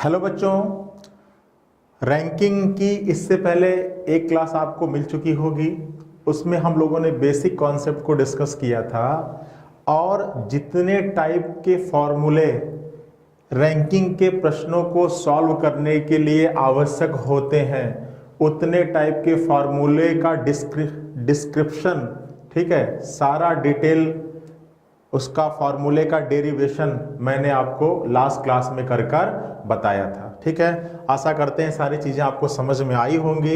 Hello बच्चों, ranking की इससे पहले एक क्लास आपको मिल चुकी होगी। उसमें हम लोगों ने बेसिक कॉन्सेप्ट को डिस्कस किया था और जितने टाइप के फॉर्मूले रैंकिंग के प्रश्नों को सॉल्व करने के लिए आवश्यक होते हैं उतने टाइप के फॉर्मूले का डिस्क्रिप्शन, ठीक है, सारा डिटेल उसका फॉर्मूले का डेरिवेशन मैंने आपको लास्ट क्लास में कर बताया था। ठीक है, आशा करते हैं सारी चीजें आपको समझ में आई होंगी।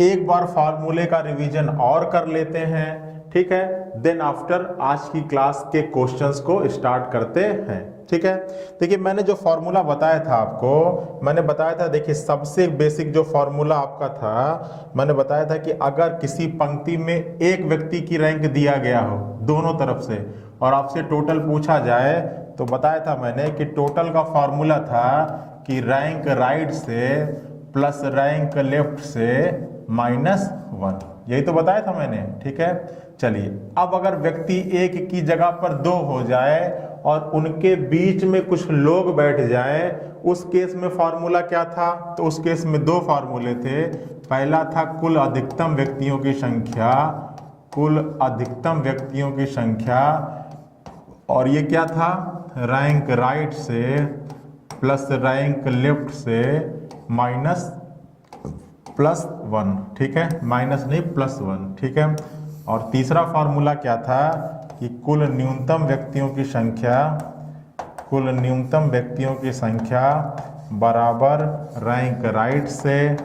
एक बार फॉर्मूले का रिवीजन और कर लेते हैं, ठीक है, देन आफ्टर आज की क्लास के क्वेश्चंस को स्टार्ट करते हैं। ठीक है, देखिए मैंने जो फॉर्मूला बताया था आपको, मैंने बताया था, देखिए सबसे बेसिक जो फॉर्मूला आपका था, मैंने बताया था कि अगर किसी पंक्ति में एक व्यक्ति की रैंक दिया गया हो दोनों तरफ से और आपसे टोटल पूछा जाए, तो बताया था मैंने कि टोटल का फॉर्मूला था कि रैंक राइट से प्लस रैंक लेफ्ट से -1, यही तो बताया था मैंने। ठीक है, चलिए अब अगर व्यक्ति एक की जगह पर दो हो जाए और उनके बीच में कुछ लोग बैठ जाएं, उस केस में फॉर्मूला क्या था? तो उस केस में दो फॉर्मूले थे। पहला था कुल अधिकतम व्यक्तियों की संख्या, कुल अधिकतम व्यक्तियों की संख्या, और ये क्या था? रैंक राइट से प्लस रैंक लेफ्ट से +1। ठीक है, माइनस नहीं +1। ठीक है, और तीसरा फॉर्मूला क्या था कि कुल न्यूनतम व्यक्तियों की संख्या, कुल न्यूनतम व्यक्तियों की संख्या बराबर रैंक राइट से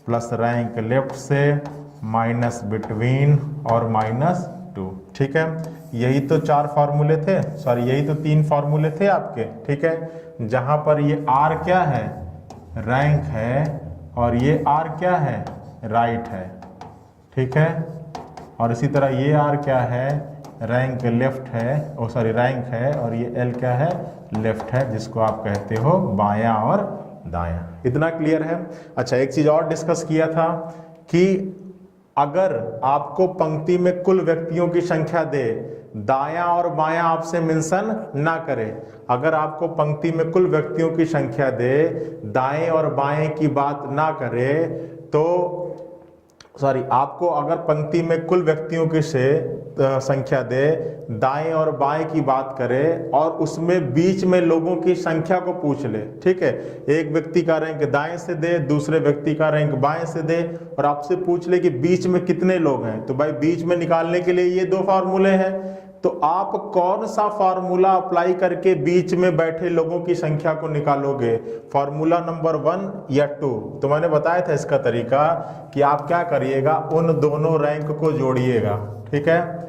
प्लस रैंक लेफ्ट से माइनस बिटवीन और -2। ठीक है, यही तो चार फॉर्मूले थे, सॉरी यही तो तीन फॉर्मूले थे आपके। ठीक है, जहां पर ये R क्या है? रैंक है, और ये R क्या है? राइट है। ठीक है, और इसी तरह ये R क्या है? रैंक लेफ्ट है, ओ सॉरी रैंक है, और ये L क्या है? लेफ्ट है, जिसको आप कहते हो बायां और दायां। इतना क्लियर है? अच्छा, एक चीज और डिस्कस किया था कि अगर आपको पंक्ति में कुल व्यक्तियों की संख्या दे, दायां और बायां आपसे मेंशन ना करे। अगर आपको पंक्ति में कुल व्यक्तियों की संख्या दे, दाएं और बाएं की बात ना करे, तो सॉरी आपको अगर पंक्ति में कुल व्यक्तियों की संख्या दे, दाएं और बाएं की बात करे और उसमें बीच में लोगों की संख्या को पूछ ले। ठीक है, एक व्यक्ति का रैंक दाएं से दे, दूसरे व्यक्ति का रैंक बाएं से दे, और आपसे पूछ ले कि बीच में कितने लोग हैं, तो भाई बीच में निकालने के लिए ये दो फार्मूले हैं। तो आप कौन सा फार्मूला अप्लाई करके बीच में बैठे लोगों की संख्या को निकालोगे? फार्मूला नंबर 1 या 2? तो मैंने बताया था इसका तरीका कि आप क्या करिएगा, उन दोनों रैंक को जोड़िएगा। ठीक है,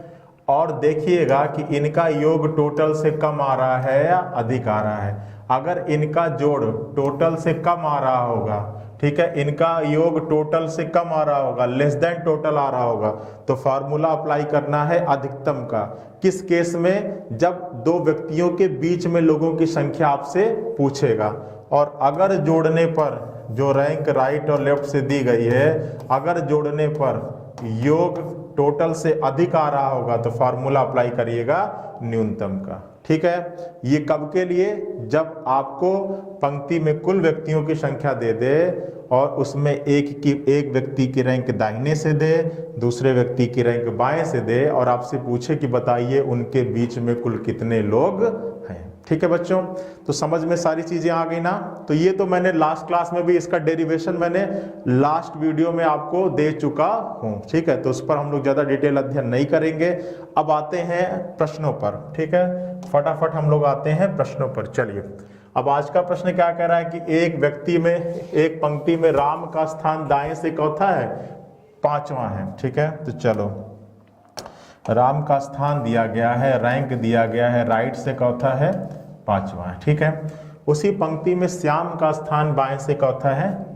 और देखिएगा कि इनका योग टोटल से कम आ रहा है या अधिक आ रहा है। अगर इनका जोड़ टोटल से कम आ रहा होगा, ठीक है, इनका योग टोटल से कम आ रहा होगा, लेस देन टोटल आ रहा होगा, तो फार्मूला अप्लाई करना है अधिकतम का। किस केस में? जब दो व्यक्तियों के बीच में लोगों की संख्या आपसे पूछेगा। और अगर जोड़ने पर जो रैंक राइट और लेफ्ट से दी गई है, अगर जोड़ने पर योग टोटल से अधिक आ रहा होगा, तो फार्मूला अप्लाई करिएगा न्यूनतम का। ठीक है, ये कब के लिए? जब आपको पंक्ति में कुल व्यक्तियों की संख्या दे दे और उसमें एक व्यक्ति की रैंक दाहिने से दे, दूसरे व्यक्ति की रैंक बाएं से दे, और आपसे पूछे कि बताइए उनके बीच में कुल कितने लोग हैं। ठीक है बच्चों, तो समझ में सारी चीजें आ गई ना? तो ये तो मैंने लास्ट क्लास में भी इसका डेरिवेशन मैंने लास्ट वीडियो में आपको दे चुका हूं। ठीक है, तो उस पर हम लोग ज्यादा डिटेल अध्ययन नहीं करेंगे। अब आते हैं प्रश्नों पर। ठीक है, फटाफट हम लोग आते हैं प्रश्नों पर। चलिए, अब आज का प्रश्न क्या कह रहा है कि एक व्यक्ति में, एक पंक्ति में राम का स्थान दाएं से कौथा है? 5वां है। ठीक है, तो चलो, राम का स्थान दिया गया है, रैंक दिया गया है, राइट से कौथा है? 5वां है। ठीक है, उसी पंक्ति में श्याम का स्थान बाएं से कौथा है?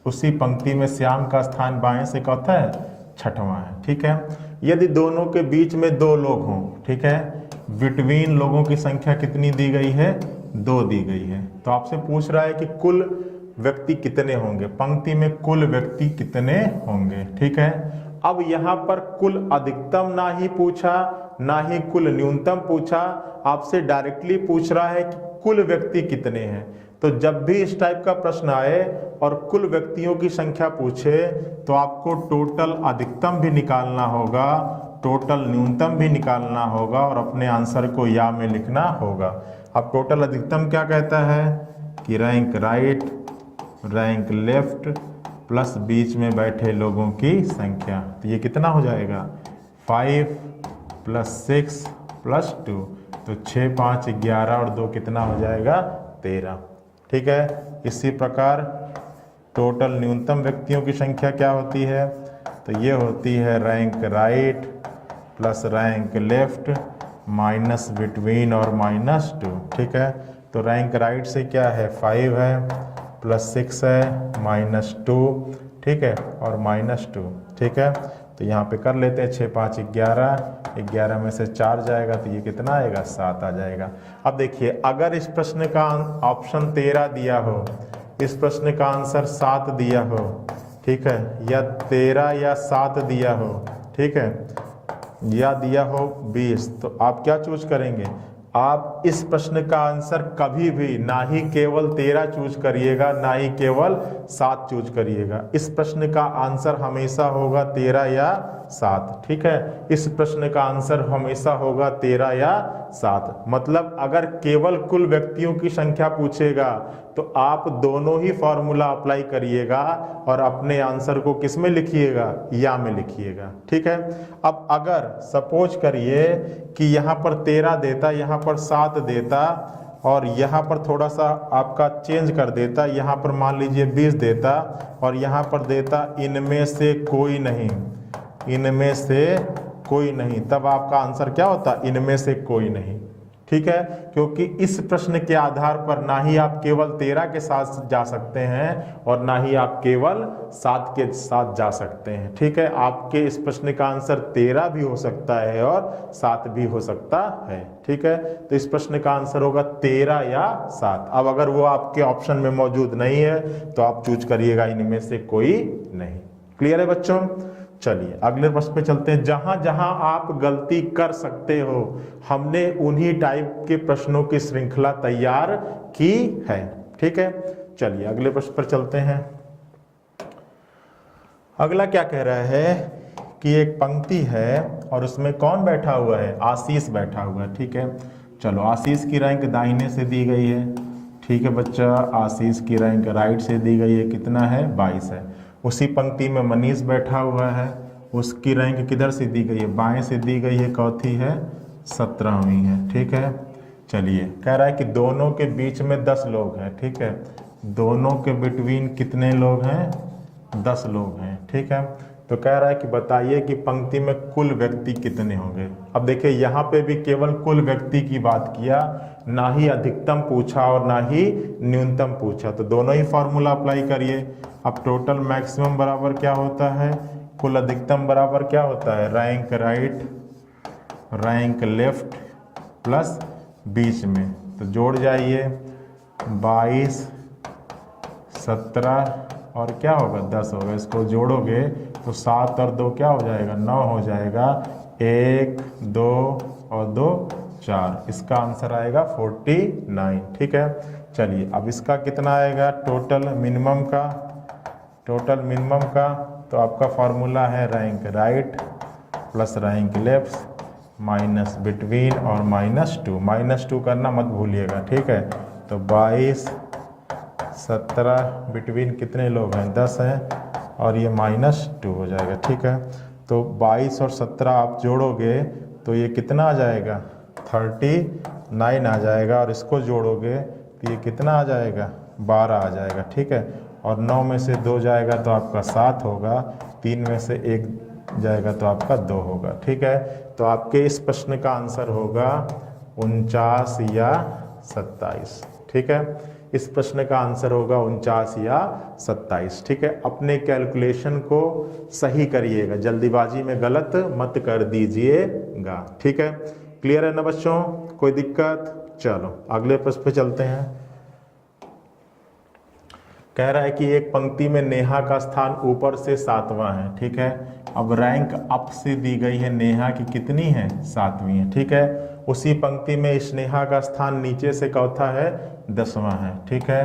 उसी पंक्ति में श्याम का स्थान बाएं से कौथा है? 6वां है। ठीक है, यदि दोनों के बीच में दो लोग हों, ठीक है, बिटवीन लोगों की संख्या कितनी दी गई है? 2 दी गई है। तो आपसे पूछ रहा है कि कुल व्यक्ति कितने होंगे, पंक्ति में कुल व्यक्ति कितने होंगे। ठीक है, अब यहां पर कुल अधिकतम ना ही पूछा, ना ही कुल न्यूनतम पूछा, आपसे डायरेक्टली पूछ रहा है कि कुल व्यक्ति कितने हैं। तो जब भी इस टाइप का प्रश्न आए और कुल व्यक्तियों की संख्या पूछे तो आपको टोटल अधिकतम भी निकालना होगा, टोटल न्यूनतम भी निकालना होगा और अपने आंसर को या में लिखना होगा। अब टोटल अधिकतम क्या कहता है कि rank right, rank left plus बीच में बैठे लोगों की संख्या। तो ये कितना हो जाएगा 5 + 6 + 2, तो 6 5 11 और 2 कितना हो जाएगा 13। ठीक है, इसी प्रकार टोटल न्यूनतम व्यक्तियों की संख्या क्या होती है, तो ये होती है rank right plus rank left minus between और -2। ठीक है, तो रैंक राइट से क्या है 5 है प्लस 6 है -2, ठीक है, और -2। ठीक है, तो यहाँ पे कर लेते हैं 6 5 11, 11 में से 4 जाएगा तो ये कितना आएगा 7 आ जाएगा। अब देखिए अगर इस प्रश्न का ऑप्शन 13 दिया हो, इस प्रश्न का आंसर 7 दिया हो, ठीक है, या 13 या 7 दिया हो, ठीक है, या दिया हो 20, तो आप क्या चूज करेंगे? आप इस प्रश्न का आंसर कभी भी ना ही केवल 13 चूज करिएगा, ना ही केवल 7 चूज करिएगा। इस प्रश्न का आंसर हमेशा होगा 13 या 7। ठीक है, इस प्रश्न का आंसर हमेशा होगा 13 या 7। मतलब अगर केवल कुल व्यक्तियों की संख्या पूछेगा तो आप दोनों ही फॉर्मूला अप्लाई करिएगा और अपने आंसर को किस में लिखिएगा? या में लिखिएगा। ठीक है, अब अगर सपोज करिए कि यहाँ पर 13 देता, यहाँ पर 7 देता और यहाँ पर थोड़ा सा आपका चेंज कर देता, यहाँ पर मान लीजिए 20 देता और यहाँ पर देता इनमें से कोई नहीं, इनमें से कोई नहीं, तब आपका आंसर क्या होता? इनमें से कोई नहीं। ठीक है, क्योंकि इस प्रश्न के आधार पर ना ही आप केवल 13 के साथ जा सकते हैं और ना ही आप केवल 7 के साथ जा सकते हैं। ठीक है, आपके इस प्रश्न का आंसर 13 भी हो सकता है और 7 भी हो सकता है। ठीक है, तो इस प्रश्न का आंसर होगा 13 या 7। अब अगर वो आपके ऑप्शन में मौजूद नहीं है तो आप चूज करिएगा इनमें से कोई नहीं। क्लियर है बच्चों? चलिए अगले प्रश्न पे चलते हैं। जहां जहां आप गलती कर सकते हो हमने उन्हीं टाइप के प्रश्नों की श्रृंखला तैयार की है। ठीक है, चलिए अगले प्रश्न पर चलते हैं। अगला क्या कह रहा है कि एक पंक्ति है और उसमें कौन बैठा हुआ है? आशीष बैठा हुआ है। ठीक है, चलो आशीष की रैंक दाहिने से दी गई है। ठीक है बच्चा, आशीष की रैंक राइट से दी गई है, कितना है? 22 है। उसी पंक्ति में मनीष बैठा हुआ है, उसकी रैंक किधर से दी गई है? बाएं से दी गई है, कौथी है? 17वीं है। ठीक है, चलिए कह रहा है कि दोनों के बीच में 10 लोग हैं। ठीक है, दोनों के बिटवीन कितने लोग हैं? 10 लोग हैं। ठीक है, तो कह रहा है कि बताइए कि पंक्ति में कुल व्यक्ति कितने होंगे। अब देखिए यहाँ पे भी केवल कुल व्यक्ति की बात किया, ना ही अधिकतम पूछा और ना ही न्यूनतम पूछा, तो दोनों ही फॉर्मूला अप्लाई करिए। अब टोटल मैक्सिमम बराबर क्या होता है? कुल अधिकतम बराबर क्या होता है? Rank right rank left plus बीच में, तो जोड़ जाइए 22 17 और क्या होगा? 10 होगा। इसको जोड़ोगे तो 7 और 2 क्या हो जाएगा? 9 हो जाएगा। 1 2 और 2 4, इसका आंसर आएगा 49। ठीक है, चलिए अब इसका कितना आएगा? टोटल मिनिमम का, टोटल मिनिमम का तो आपका फॉर्मूला है rank right plus rank left minus between और -2। -2 करना मत भूलिएगा। ठीक है, तो 22 17 बिटवीन कितने लोग हैं? 10 हैं और ये -2 हो जाएगा। ठीक है, तो 22 और 17 आप जोड़ोगे तो ये कितना आ जाएगा? 39 आ जाएगा और इसको जोड़ोगे तो ये कितना आ जाएगा? 12 आ जाएगा। ठीक है, और 9 में से 2 जाएगा तो आपका 7 होगा, 3 में से 1 जाएगा तो आपका 2 होगा। ठीक है, तो आपके इस प्रश्न का आंसर होगा 49 या 27। ठीक है, इस प्रश्न का आंसर होगा 49 या 27। ठीक है, अपने कैलकुलेशन को सही करिएगा, जल्दीबाजी में गलत मत कर दीजिएगा। ठीक है, क्लियर है ना बच्चों? कोई दिक्कत? चलो अगले प्रश्न पे चलते हैं। कह रहा है कि एक पंक्ति में नेहा का स्थान ऊपर से 7वां है। ठीक है, अब रैंक अप से दी गई है नेहा की कितनी है, 7वीं है, ठीक है। उसी पंक्ति में स्नेहा का स्थान नीचे से चौथा है, 10वां है, ठीक है।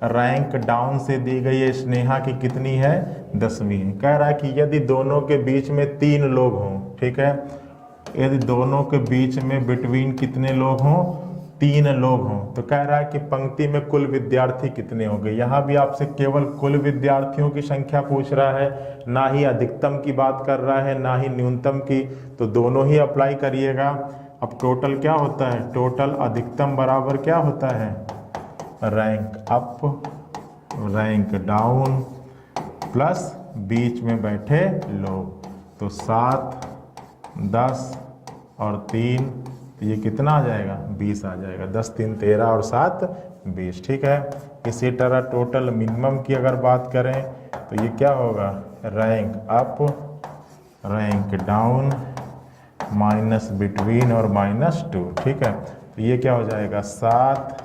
रैंक डाउन से दी गई है स्नेहा की कितनी है, 10वीं है। कह रहा है कि यदि दोनों के बीच में 3 लोग हों, ठीक है, यदि दोनों के बीच में बिटवीन कितने लोग हों, 3 लोग हों, तो कह रहा है कि पंक्ति में कुल विद्यार्थी कितने होंगे। यहाँ भी आपसे केवल कुल विद्यार्थियों की संख्या पूछ रहा है, ना ही अधिकतम की बात कर रहा है, ना ही न्यूनतम की, तो दोनों ही अप्लाई करिएगा। अब टोटल क्या होता है, टोटल अधिकतम बराबर क्या होता है, rank up rank down plus बीच में बैठे लोग, तो 7 10 और 3, तो ये कितना आ जाएगा, 20 आ जाएगा। 10 3 13 और 7 20, ठीक है। इसी तरह टोटल मिनिमम की अगर बात करें तो ये क्या होगा, rank up rank down minus between और -2, ठीक है। तो ये क्या हो जाएगा, 7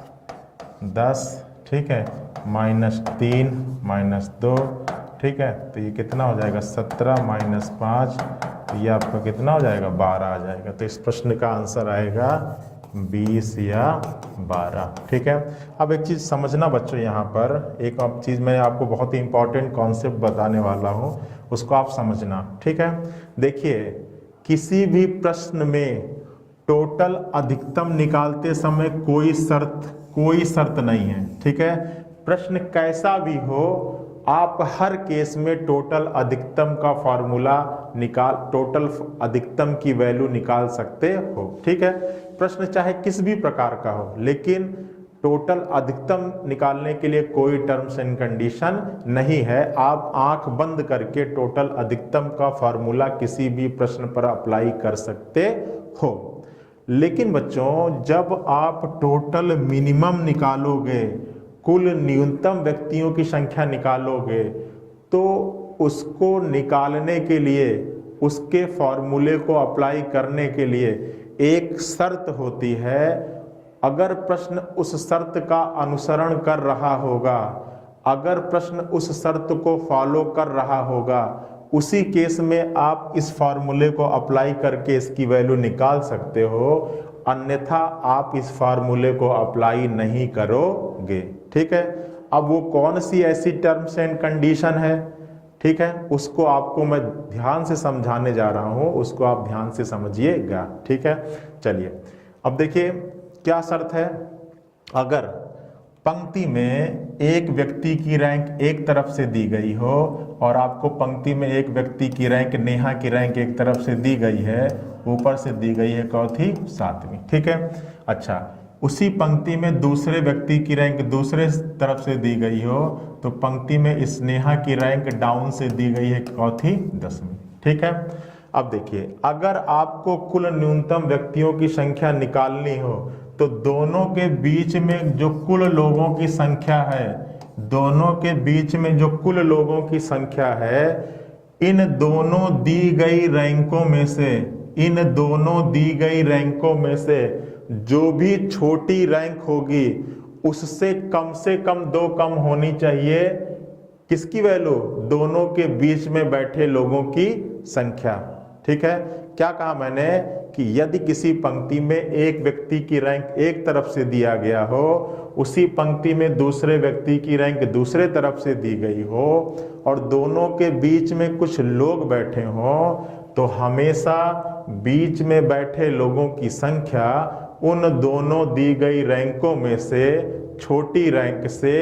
10, ठीक है, -3 -2, ठीक है। तो ये कितना हो जाएगा, 17 -5, ये आपका कितना हो जाएगा, 12 आ जाएगा। तो इस प्रश्न का आंसर आएगा 20 या 12, ठीक है। अब एक चीज़ समझना बच्चों, यहाँ पर एक अब चीज़ मैं आपको बहुत ही इंपॉर्टेंट कॉन्सेप्ट बताने वाला हूँ, उसको आप समझना, ठीक है। देखिए, किसी भी प्रश्न में टोटल अधिकतम निकालते समय कोई शर्त नहीं है, ठीक है। प्रश्न कैसा भी हो, आप हर केस में टोटल अधिकतम का फॉर्मूला टोटल अधिकतम की वैल्यू निकाल सकते हो, ठीक है। प्रश्न चाहे किस भी प्रकार का हो, लेकिन टोटल अधिकतम निकालने के लिए कोई टर्म्स एंड कंडीशन नहीं है। आप आंख बंद करके टोटल अधिकतम का फॉर्मूला किसी भी प्रश्न पर अप्लाई कर सकते हो। लेकिन बच्चों, जब आप टोटल मिनिमम निकालोगे, कुल न्यूनतम व्यक्तियों की संख्या निकालोगे, तो उसको निकालने के लिए, उसके फॉर्मूले को अप्लाई करने के लिए एक शर्त होती है। अगर प्रश्न उस शर्त का अनुसरण कर रहा होगा, अगर प्रश्न उस शर्त को फॉलो कर रहा होगा, उसी केस में आप इस फॉर्मूले को अप्लाई करके इसकी वैल्यू निकाल सकते हो, अन्यथा आप इस फार्मूले को अप्लाई नहीं करोगे, ठीक है। अब वो कौन सी ऐसी टर्म्स एंड कंडीशन है, ठीक है, उसको आपको मैं ध्यान से समझाने जा रहा हूं, उसको आप ध्यान से समझिएगा, ठीक है। चलिए, अब देखिए क्या शर्त है। अगर पंक्ति में एक व्यक्ति की रैंक एक तरफ से दी गई हो और आपको पंक्ति में एक व्यक्ति की रैंक, नेहा की रैंक एक तरफ से दी गई है, ऊपर से दी गई है चौथी 7वीं, ठीक है। अच्छा, उसी पंक्ति में दूसरे व्यक्ति की रैंक दूसरे तरफ से दी गई हो, तो पंक्ति में स्नेहा की रैंक डाउन से दी गई है चौथी 10वीं, ठीक है। अब देखिए, अगर आपको कुल न्यूनतम व्यक्तियों की संख्या निकालनी हो, तो दोनों के बीच में जो कुल लोगों की संख्या है, दोनों के बीच में जो कुल लोगों की संख्या है, इन दोनों दी गई रैंकों में से, इन दोनों दी गई रैंकों में से जो भी छोटी रैंक होगी, उससे कम 2 कम होनी चाहिए। किसकी वैल्यू, दोनों के बीच में बैठे लोगों की संख्या, ठीक है। क्या कहा मैंने कि यदि किसी पंक्ति में एक व्यक्ति की रैंक एक तरफ से दिया गया हो, उसी पंक्ति में दूसरे व्यक्ति की रैंक दूसरे तरफ से दी गई हो और दोनों के बीच में कुछ लोग बैठे हों, तो हमेशा बीच में बैठे लोगों की संख्या उन दोनों दी गई रैंकों में से छोटी रैंक से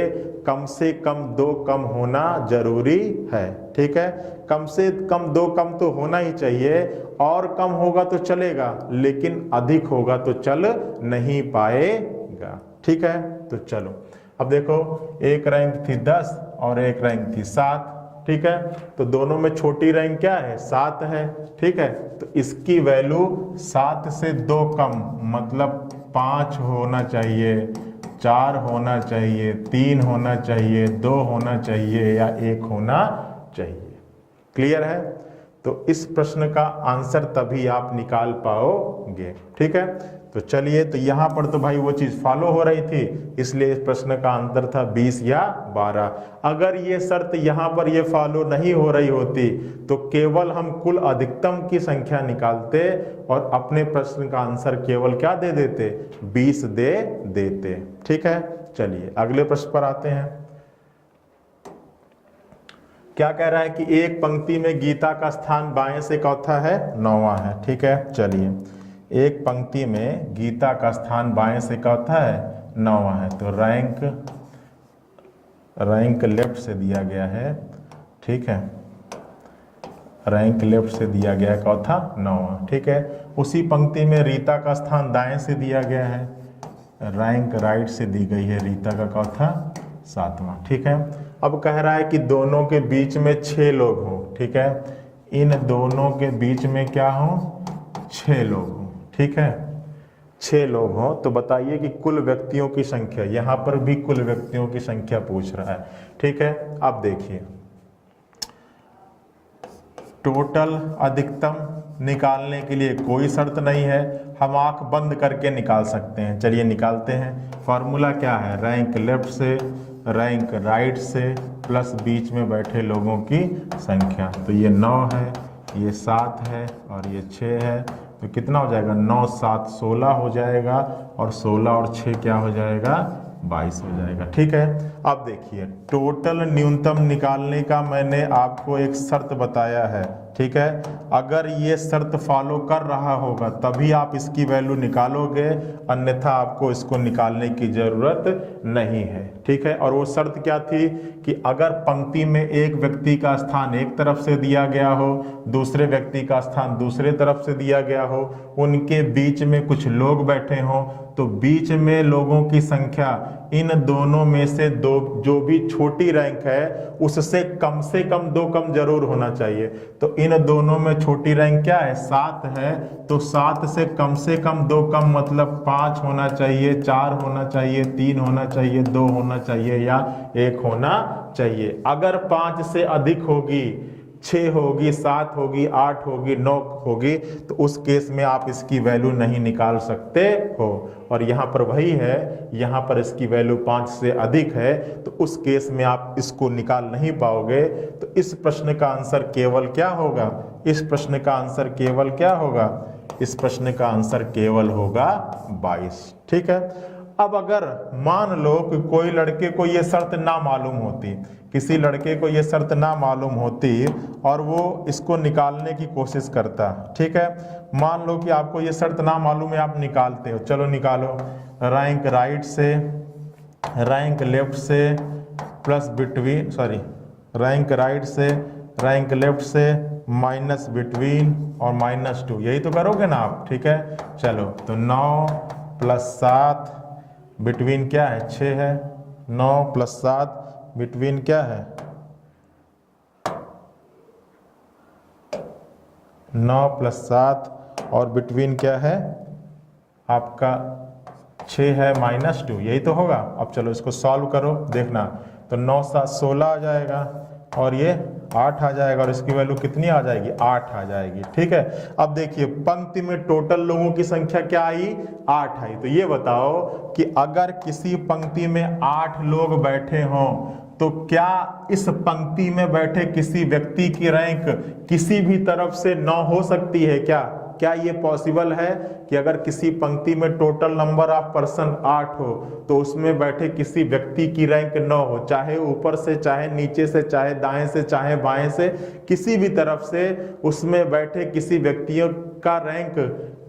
कम 2 कम होना जरूरी है, ठीक है। कम से कम 2 कम तो होना ही चाहिए, और कम होगा तो चलेगा, लेकिन अधिक होगा तो चल नहीं पाएगा, ठीक है। तो चलो, अब देखो, एक रैंक थी 10 और एक रैंक थी 7, ठीक है। तो दोनों में छोटी रैंक क्या है, 7 है, ठीक है। तो इसकी वैल्यू 7 से 2 कम मतलब 5 होना चाहिए, 4 होना चाहिए, 3 होना चाहिए, 2 होना चाहिए या 1 होना चाहिए। क्लियर है। तो इस प्रश्न का आंसर तभी आप निकाल पाओ होंगे। ठीक है, तो चलिए, तो यहाँ पर तो भाई वो चीज़ फॉलो हो रही थी, इसलिए इस प्रश्न का आंसर था 20 या 12। अगर ये शर्त यहाँ पर ये फॉलो नहीं हो रही होती तो केवल हम कुल अधिकतम की संख्या निकालते और अपने प्रश्न का आंसर केवल क्या दे देते, 20 दे देते। ठीक है, चलिए अगले प्रश्न पर आते हैं। क्या कह रहा है कि एक पंक्ति में गीता का स्थान बाएं से चौथा है, 9वां है। ठीक है, चलिए, एक पंक्ति में गीता का स्थान बाएं से चौथा है, 9वां है, तो रैंक लेफ्ट से दिया गया है। ठीक है, रैंक लेफ्ट से दिया गया है चौथा, 9वां। ठीक है, उसी पंक्ति में रीता का स्थान दाएं से दिया गया है, रैंक राइट से दी गई है रीता का चौथा, 7वां। ठीक है, अब कह रहा है कि दोनों के बीच में 6 लोग हों। ठीक है, इन दोनों के बीच में क्या हो, 6 लोग हों। ठीक है, 6 लोग हों, तो बताइए कि कुल व्यक्तियों की संख्या, यहाँ पर भी कुल व्यक्तियों की संख्या पूछ रहा है। ठीक है, अब देखिए, टोटल अधिकतम निकालने के लिए कोई शर्त नहीं है, हम आंख बंद करके निकाल सकते हैं। चलिए निकालते हैं। फॉर्मूला क्या है, रैंक लेफ्ट से रैंक राइट से प्लस बीच में बैठे लोगों की संख्या। तो ये 9 है, ये 7 है और ये 6 है, तो कितना हो जाएगा, 9 7 16 हो जाएगा, और 16 और 6 क्या हो जाएगा, 22 हो जाएगा। ठीक है, अब देखिए, टोटल न्यूनतम निकालने का मैंने आपको एक शर्त बताया है। ठीक है, अगर ये शर्त फॉलो कर रहा होगा तभी आप इसकी वैल्यू निकालोगे, अन्यथा आपको इसको निकालने की जरूरत नहीं है। ठीक है, और वो शर्त क्या थी कि अगर पंक्ति में एक व्यक्ति का स्थान एक तरफ से दिया गया हो, दूसरे व्यक्ति का स्थान दूसरे तरफ से दिया गया हो, उनके बीच में कुछ लोग बैठे हों, तो बीच में लोगों की संख्या इन दोनों में से दो, जो भी छोटी रैंक है उससे कम 2 कम जरूर होना चाहिए। तो इन दोनों में छोटी रैंक क्या है, 7 है, तो 7 से कम 2 कम मतलब 5 होना चाहिए, 4 होना चाहिए, 3 होना चाहिए, 2 होना चाहिए या 1 होना चाहिए। अगर 5 से अधिक होगी, 6 होगी, 7 होगी, 8 होगी, 9 होगी, तो उस केस में आप इसकी वैल्यू नहीं निकाल सकते हो। और यहाँ पर वही है, यहाँ पर इसकी वैल्यू 5 से अधिक है, तो उस केस में आप इसको निकाल नहीं पाओगे। तो इस प्रश्न का आंसर केवल क्या होगा, इस प्रश्न का आंसर केवल क्या होगा, इस प्रश्न का आंसर केवल होगा 22। ठीक है, अब अगर मान लो कि कोई लड़के को ये शर्त ना मालूम होती, किसी लड़के को ये शर्त ना मालूम होती और वो इसको निकालने की कोशिश करता। ठीक है, मान लो कि आपको ये शर्त ना मालूम है, आप निकालते हो, चलो निकालो। रैंक राइट से रैंक लेफ्ट से plus between, sorry, rank right से रैंक लेफ्ट से माइनस बिटवीन और -2, यही तो करोगे ना आप। ठीक है, चलो, तो 9 + 7 बिटवीन क्या है, 6 है, 9 + 7 बिटवीन क्या है, 9 + 7 और बिटवीन क्या है आपका 6 है, -2, यही तो होगा। अब चलो इसको सॉल्व करो, देखना, तो 9 7 16 आ जाएगा और ये 8 आ जाएगा, और इसकी वैल्यू कितनी आ जाएगी, 8 आ जाएगी। ठीक है, अब देखिए पंक्ति में टोटल लोगों की संख्या क्या आई, 8 आई। तो ये बताओ कि अगर किसी पंक्ति में 8 लोग बैठे हों तो क्या इस पंक्ति में बैठे किसी व्यक्ति की रैंक किसी भी तरफ से 9 हो सकती है क्या? क्या ये पॉसिबल है कि अगर किसी पंक्ति में टोटल नंबर ऑफ पर्सन 8 हो तो उसमें बैठे किसी व्यक्ति की रैंक 9 हो, चाहे ऊपर से, चाहे नीचे से, चाहे दाएं से, चाहे बाएं से, किसी भी तरफ से उसमें बैठे किसी व्यक्तियों का रैंक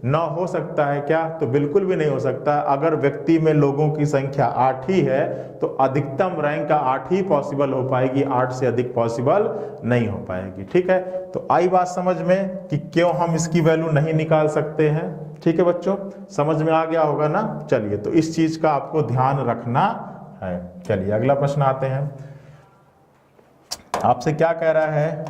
9 हो सकता है क्या? तो बिल्कुल भी नहीं हो सकता। अगर व्यक्ति में लोगों की संख्या 8 ही है तो अधिकतम रैंक का 8 ही पॉसिबल हो पाएगी, 8 से अधिक पॉसिबल नहीं हो पाएगी। ठीक है, तो आई बात समझ में कि क्यों हम इसकी वैल्यू नहीं निकाल सकते हैं। ठीक है बच्चों, समझ में आ गया होगा ना। चलिए, तो इस चीज का आपको ध्यान रखना है। चलिए अगला प्रश्न आते हैं। आपसे क्या कह रहा है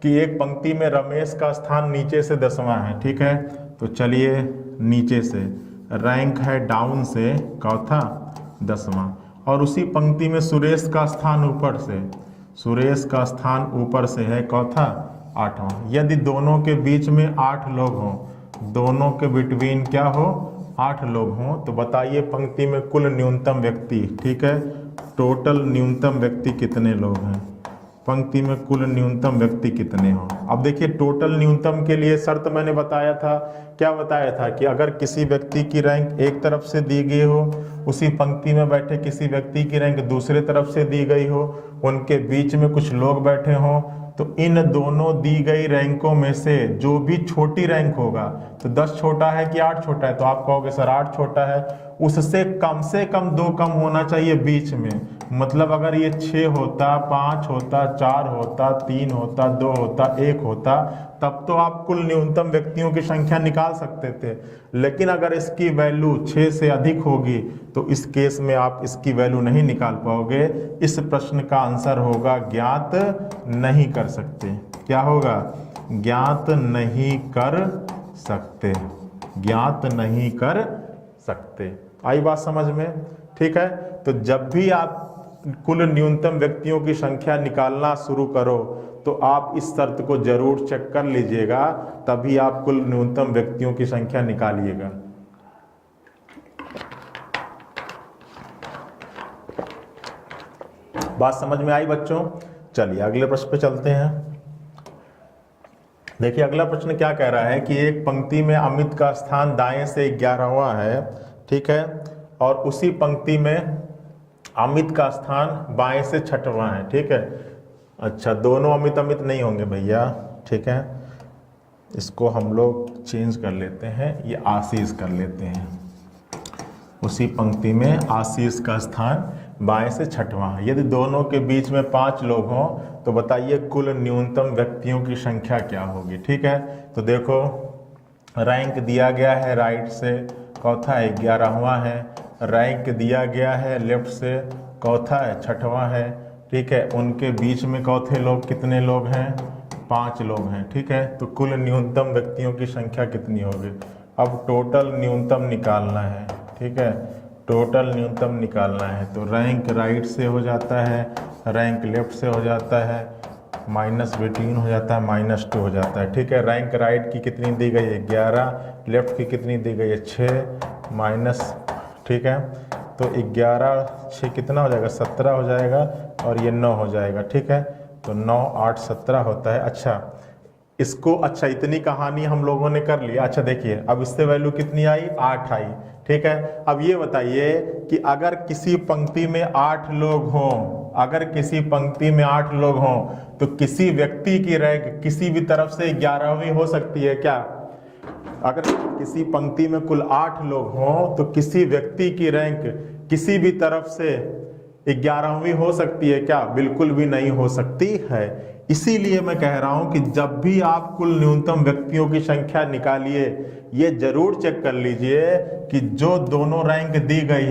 कि एक पंक्ति में रमेश का स्थान नीचे से 10वां है। ठीक है, तो चलिए नीचे से रैंक है डाउन से चौथा 10वां, और उसी पंक्ति में सुरेश का स्थान ऊपर से, सुरेश का स्थान ऊपर से है चौथा 8वां। यदि दोनों के बीच में 8 लोग हों दोनों के बिटवीन क्या हो, 8 लोग हों, तो बताइए पंक्ति में कुल न्यूनतम व्यक्ति, ठीक है, टोटल न्यूनतम व्यक्ति कितने लोग हैं, पंक्ति में कुल न्यूनतम व्यक्ति कितने हों। अब देखिए टोटल न्यूनतम के लिए शर्त मैंने बताया था, क्या बताया था कि अगर किसी व्यक्ति की रैंक एक तरफ से दी गई हो, उसी पंक्ति में बैठे किसी व्यक्ति की रैंक दूसरे तरफ से दी गई हो, उनके बीच में कुछ लोग बैठे हों, तो इन दोनों दी गई रैंकों में से जो भी छोटी रैंक होगा, तो 10 छोटा है कि 8 छोटा है, तो आप कहोगे सर 8 छोटा है, उससे से कम 2 कम होना चाहिए बीच में। मतलब अगर ये 6 होता, 5 होता, 4 होता, 3 होता, 2 होता, 1 होता, तब तो आप कुल न्यूनतम व्यक्तियों की संख्या निकाल सकते थे। लेकिन अगर इसकी वैल्यू 6 से अधिक होगी तो इस केस में आप इसकी वैल्यू नहीं निकाल पाओगे। इस प्रश्न का आंसर होगा ज्ञात नहीं कर सकते। क्या होगा, ज्ञात नहीं कर सकते, ज्ञात नहीं कर सकते। आई बात समझ में, ठीक है। तो जब भी आप कुल न्यूनतम व्यक्तियों की संख्या निकालना शुरू करो तो आप इस शर्त को जरूर चेक कर लीजिएगा, तभी आप कुल न्यूनतम व्यक्तियों की संख्या निकालिएगा। बात समझ में आई बच्चों? चलिए अगले प्रश्न पे चलते हैं। देखिए अगला प्रश्न क्या कह रहा है कि एक पंक्ति में अमित का स्थान दाएं से 11वां है, ठीक है, और उसी पंक्ति में अमित का स्थान बाएं से 6वां है, ठीक है। अच्छा, दोनों अमित अमित नहीं होंगे भैया, ठीक है, इसको हम लोग चेंज कर लेते हैं, ये आशीष कर लेते हैं। उसी पंक्ति में आशीष का स्थान बाएं से 6वां है। यदि दोनों के बीच में 5 लोग हों तो बताइए कुल न्यूनतम व्यक्तियों की संख्या क्या होगी, ठीक है। तो देखो रैंक दिया गया है राइट से, चौथा है 11वां है, रैंक दिया गया है लेफ्ट से, चौथा है 6वां है, ठीक है। उनके बीच में चौथे लोग कितने लोग हैं, 5 लोग हैं, ठीक है। तो कुल न्यूनतम व्यक्तियों की संख्या कितनी होगी। अब टोटल न्यूनतम निकालना है, ठीक है, टोटल न्यूनतम निकालना है। तो रैंक राइट से हो जाता है, रैंक लेफ्ट से हो जाता है, -18 हो जाता है, -2 हो जाता है, ठीक है। रैंक राइट की कितनी दी गई है 11, लेफ्ट की कितनी दी गई है 6 माइनस, ठीक है। तो 11 6 कितना हो जाएगा 17 हो जाएगा, और ये 9 हो जाएगा, ठीक है। तो 9 8 17 होता है। अच्छा इसको, अच्छा इतनी कहानी हम लोगों ने कर लिया। अच्छा देखिए अब इससे वैल्यू कितनी आई, 8 आई, ठीक है। अब ये बताइए कि अगर किसी पंक्ति में 8 लोग हों, अगर किसी पंक्ति में 8 लोग हों तो किसी व्यक्ति की रैंक किसी भी तरफ से 11वीं हो सकती है क्या। अगर किसी पंक्ति में कुल 8 लोग हों तो किसी व्यक्ति की रैंक किसी भी तरफ से 11वीं हो सकती है क्या, बिल्कुल भी नहीं हो सकती है। इसीलिए मैं कह रहा हूं कि जब भी आप कुल न्यूनतम व्यक्तियों की संख्या निकालिए, ये जरूर चेक कर लीजिए कि जो दोनों रैंक दी गई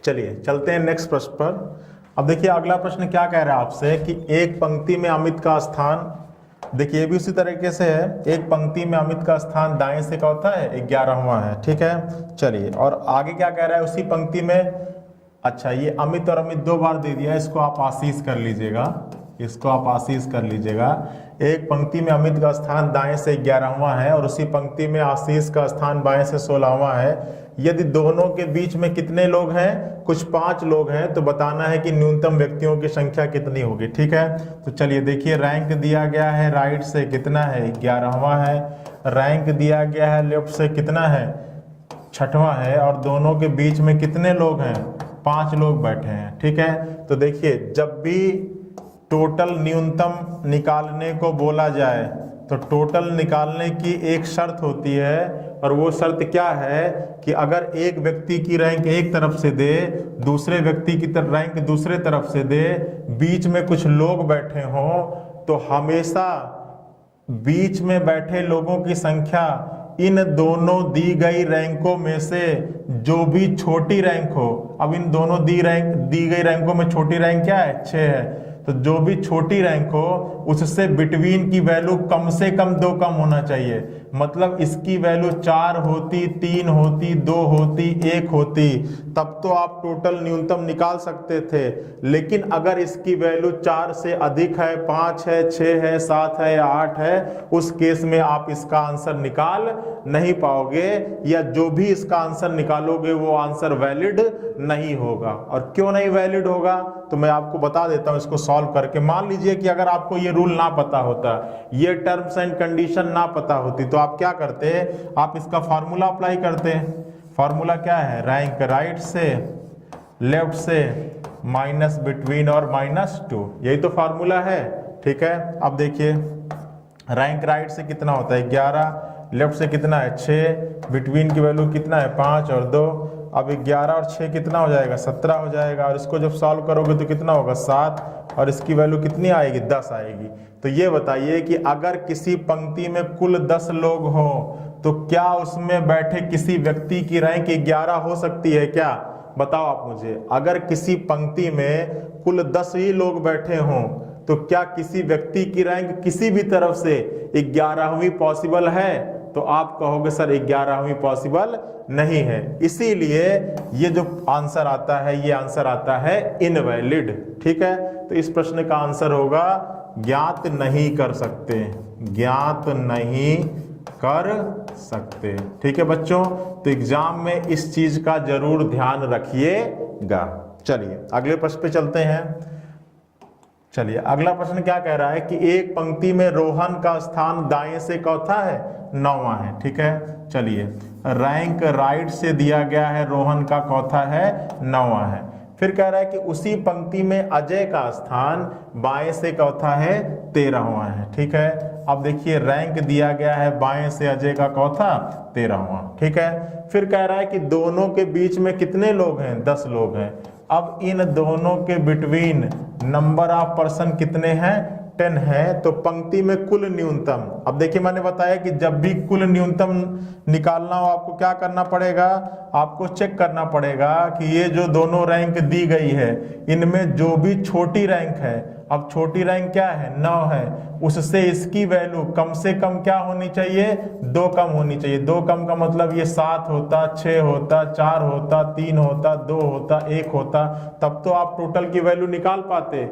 चलिए चलते हैं नेक्स्ट प्रश्न पर। अब देखिए अगला प्रश्न क्या कह रहा है आपसे कि एक पंक्ति में अमित का स्थान, देखिए ये भी उसी तरीके से है, एक पंक्ति में अमित का स्थान दाएं से क्या होता है 11वां है, ठीक है। चलिए और आगे क्या कह रहा है उसी पंक्ति में, अच्छा ये अमित और अमित 2 बार दे दिया है, इसको आप आशीष कर लीजिएगा, इसको आप आशीष कर लीजिएगा। एक पंक्ति में अमित का स्थान दाएं से 11वां है और उसी पंक्ति में आशीष का स्थान बाएं से 16वां है। यदि दोनों के बीच में कितने लोग हैं, कुछ 5 लोग हैं, तो बताना है कि न्यूनतम व्यक्तियों की संख्या कितनी होगी, ठीक है। तो चलिए देखिए रैंक दिया गया है राइट से कितना है 11वां है, रैंक दिया गया है लेफ्ट से कितना है 6वां है, और दोनों के बीच में कितने लोग हैं 5 लोग बैठे हैं, ठीक है। तो देखिए जब भी टोटल न्यूनतम निकालने को बोला जाए तो टोटल निकालने की एक शर्त होती है, और वो शर्त क्या है कि अगर एक व्यक्ति की रैंक एक तरफ से दे, दूसरे व्यक्ति की रैंक दूसरे तरफ से दे, बीच में कुछ लोग बैठे हों, तो हमेशा बीच में बैठे लोगों की संख्या इन दोनों दी गई रैंकों में से जो भी छोटी रैंक हो, अब इन दोनों दी गई रैंकों में छोटी रैंक क्या है 6 है, तो जो भी छोटी रैंक हो उससे बिटवीन की वैल्यू कम से कम 2 कम होना चाहिए। मतलब इसकी वैल्यू 4 होती, 3 होती, 2 होती, 1 होती, तब तो आप टोटल न्यूनतम निकाल सकते थे। लेकिन अगर इसकी वैल्यू 4 से अधिक है, 5 है, 6 है, 7 है या 8 है, उस केस में आप इसका आंसर निकाल नहीं पाओगे, या जो भी इसका आंसर निकालोगे वो आंसर वैलिड नहीं होगा। और क्यों नहीं वैलिड होगा तो मैं आपको बता देता हूं इसको सॉल्व करके। मान लीजिए कि अगर आपको ये रूल ना पता होता, ये टर्म्स एंड कंडीशन ना पता होती, तो आप क्या करते, आप इसका फॉर्मूला अप्लाई करते। फॉर्मूला क्या है, रैंक राइट से लेफ्ट से माइनस बिटवीन और -2, यही तो फॉर्मूला है, ठीक है। अब देखिए रैंक राइट से कितना होता है 11, लेफ्ट से कितना है 6, बिटवीन की वैल्यू कितना है 5 और 2, अब 11 और 6 कितना हो जाएगा 17 हो जाएगा, और इसको जब सॉल्व करोगे तो कितना होगा 7, और इसकी वैल्यू कितनी आएगी 10 आएगी। तो ये बताइए कि अगर किसी पंक्ति में कुल 10 लोग हों तो क्या उसमें बैठे किसी व्यक्ति की रैंक 11 हो सकती है क्या? बताओ आप मुझे। अगर किसी पंक्ति में कुल 10 ही लोग बैठे हों तो क्या किसी व्यक्ति की रैंक किसी भी तरफ से 11वीं पॉसिबल है? तो आप कहोगे सर 11वीं पॉसिबल नहीं है, इसीलिए ये जो आंसर आता है ये आंसर आता है इनवैलिड। ठीक है, तो इस प्रश्न का आंसर होगा ज्ञात नहीं कर सकते, ज्ञात नहीं कर सकते। ठीक है बच्चों, तो एग्जाम में इस चीज का जरूर ध्यान रखिएगा। चलिए अगले प्रश्न पे चलते हैं। चलिए अगला प्रश्न क्या कह रहा है कि एक पंक्ति में रोहन का स्थान दाएं से चौथा है, 9वां है। ठीक है, चलिए रैंक राइट से दिया गया है, रोहन का चौथा है, 9वां है। फिर कह रहा है कि उसी पंक्ति में अजय का स्थान बाएं से चौथा है, 13वां है। ठीक है, अब देखिए रैंक दिया गया है बाएं से अजय का चौथा 13वां। ठीक है, फिर कह रहा है कि दोनों के बीच में कितने लोग हैं, 10 लोग हैं। अब इन दोनों के बिटवीन नंबर ऑफ पर्सन कितने हैं, 10 है। तो पंक्ति में कुल न्यूनतम, अब देखिए मैंने बताया कि जब भी कुल न्यूनतम निकालना हो आपको क्या करना पड़ेगा, आपको चेक करना पड़ेगा कि ये जो दोनों रैंक दी गई है इनमें जो भी छोटी रैंक है, अब छोटी रैंक क्या है 9 है, उससे इसकी वैल्यू कम से कम क्या होनी चाहिए, 2 कम होनी चाहिए। 2 कम का मतलब ये 7 होता, 6 होता, 4 होता, 3 होता, 2 होता, 1 होता, तब तो आप टोटल की वैल्यू निकाल पाते।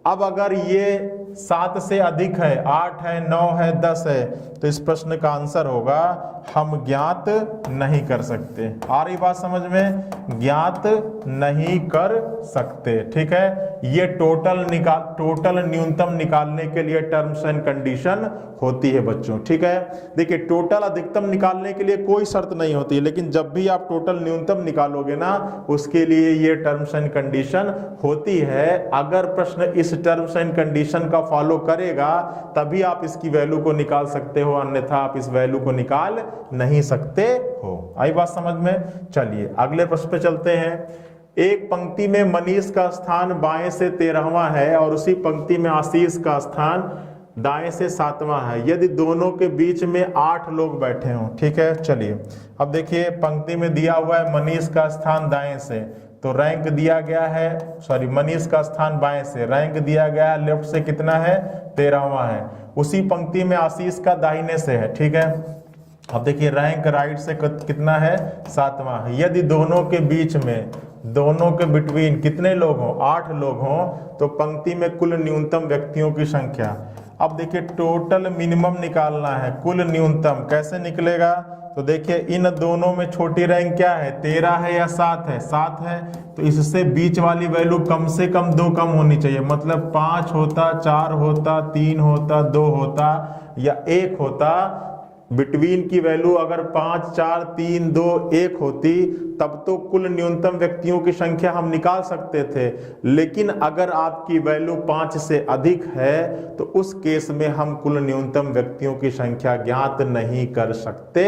अब अगर ये 7 से अधिक है, 8 है, 9 है, 10 है, तो इस प्रश्न का आंसर होगा हम ज्ञात नहीं कर सकते। आ रही बात समझ में, ज्ञात नहीं कर सकते। ठीक है, ये टोटल न्यूनतम निकालने के लिए टर्म्स एंड कंडीशन होती है बच्चों। ठीक है, देखिए टोटल अधिकतम निकालने के लिए कोई शर्त नहीं होती, लेकिन जब भी आप टोटल न्यूनतम निकालोगे ना उसके लिए ये टर्म्स एंड कंडीशन होती है। अगर प्रश्न इस टर्म्स एंड कंडीशन का फॉलो करेगा तभी आप इसकी वैल्यू को निकाल सकते हो, अन्यथा आप इस वैल्यू को निकाल नहीं सकते हो। आई बात समझ में। चलिए अगले प्रश्न पे चलते हैं। एक पंक्ति में मनीष का स्थान बाएं से 13वां है और उसी पंक्ति में आशीष का स्थान दाएं से 7वां है, यदि दोनों के बीच में 8 लोग बैठे हों। ठीक है, चलिए अब देखिए पंक्ति में दिया हुआ है मनीष का स्थान दाएं से, तो रैंक दिया गया है, सॉरी मनीष का स्थान बाएं से, रैंक दिया गया है लेफ्ट से कितना है 13वां है। उसी पंक्ति में आशीष का दाहिने से है, ठीक है। अब देखिए रैंक राइट से कितना है 7वां है। यदि दोनों के बीच में, दोनों के बिटवीन कितने लोग हों, 8 लोग हों, तो पंक्ति में कुल न्यूनतम व्यक्तियों की संख्या। अब देखिए टोटल मिनिमम निकालना है, कुल न्यूनतम कैसे निकलेगा, तो देखिए इन दोनों में छोटी रैंक क्या है 13 है या 7 है, 7 है, तो इससे बीच वाली वैल्यू कम से कम 2 कम होनी चाहिए, मतलब 5 होता, 4 होता, 3 होता, 2 होता या 1 होता। बिटवीन की वैल्यू अगर 5, 4, 3, 2, 1 होती तब तो कुल न्यूनतम व्यक्तियों की संख्या हम निकाल सकते थे, लेकिन अगर आपकी वैल्यू 5 से अधिक है तो उस केस में हम कुल न्यूनतम व्यक्तियों की संख्या ज्ञात नहीं कर सकते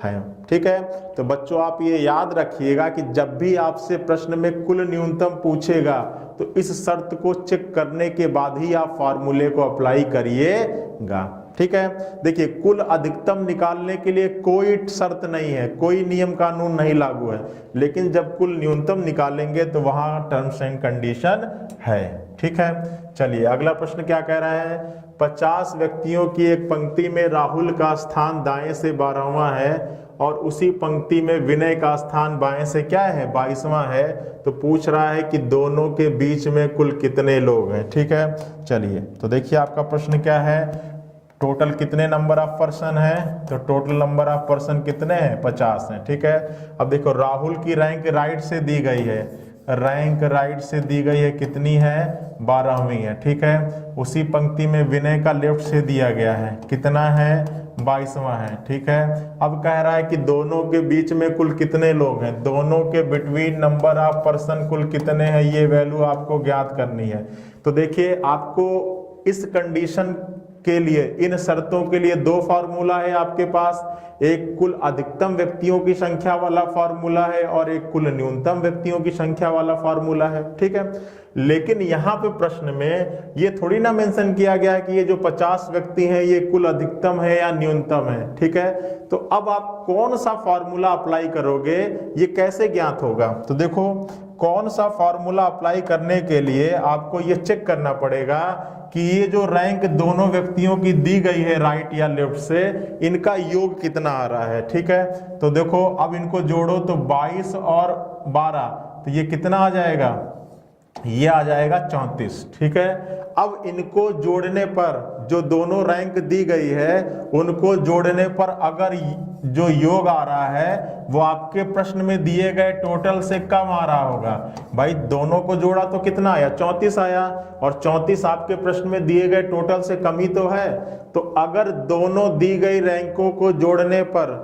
हैं, ठीक है। तो बच्चों आप ये याद रखिएगा कि जब भी आपसे प्रश्न में कुल न्यूनतम पूछेगा तो इस शर्त को चेक करने के बाद ही आप फॉर्मूले को अप्लाई करिएगा, ठीक है। देखिए कुल अधिकतम निकालने के लिए कोई शर्त नहीं है, कोई नियम कानून नहीं लागू है, लेकिन जब कुल न्यूनतम निकालेंगे तो वहां टर्म्स एंड कंडीशन है, ठीक है। चलिए अगला प्रश्न क्या कह रहा है, 50 व्यक्तियों की एक पंक्ति में राहुल का स्थान दाएं से 12वां है और उसी पंक्ति में विनय का स्थान बाएं से क्या है 22वां है, तो पूछ रहा है कि दोनों के बीच में कुल कितने लोग हैं, ठीक है। चलिए तो देखिए आपका प्रश्न क्या है, टोटल कितने नंबर ऑफ पर्सन है, तो टोटल नंबर ऑफ पर्सन कितने हैं 50 हैं, ठीक है। अब देखो राहुल की रैंक राइट से दी गई है, रैंक राइट से दी गई है कितनी है 12वीं है, ठीक है। उसी पंक्ति में विनय का लेफ्ट से दिया गया है कितना है 22वां है, ठीक है। अब कह रहा है कि दोनों के बीच में कुल कितने लोग हैं, दोनों के बिटवीन नंबर ऑफ पर्सन कुल कितने हैं, ये वैल्यू आपको ज्ञात करनी है। तो देखिए आपको इस कंडीशन के लिए, इन शर्तों के लिए 2 फार्मूला है आपके पास, एक कुल अधिकतम व्यक्तियों की संख्या वाला फार्मूला है और एक कुल न्यूनतम व्यक्तियों की संख्या वाला फार्मूला है, ठीक है। लेकिन यहाँ पे प्रश्न में ये थोड़ी ना मेंशन किया गया है कि ये जो 50 व्यक्ति हैं ये कुल अधिकतम है या न्यूनतम है, ठीक है। तो अब आप कौन सा फार्मूला अप्लाई करोगे, ये कैसे ज्ञात होगा, तो देखो कौन सा फार्मूला अप्लाई करने के लिए आपको ये चेक करना पड़ेगा कि ये जो रैंक दोनों व्यक्तियों की दी गई है राइट या लेफ्ट से, इनका योग कितना आ रहा है, ठीक है। तो देखो अब इनको जोड़ो तो 22 और 12, तो ये कितना आ जाएगा, ये आ जाएगा 34, ठीक है। अब इनको जोड़ने पर जो दोनों रैंक दी गई है उनको जोड़ने पर अगर जो योग आ रहा है वो आपके प्रश्न में दिए गए टोटल से कम आ रहा होगा, भाई दोनों को जोड़ा तो कितना आया 34 आया, और 34 आपके प्रश्न में दिए गए टोटल से कम ही तो है। तो अगर दोनों दी गई रैंकों को जोड़ने पर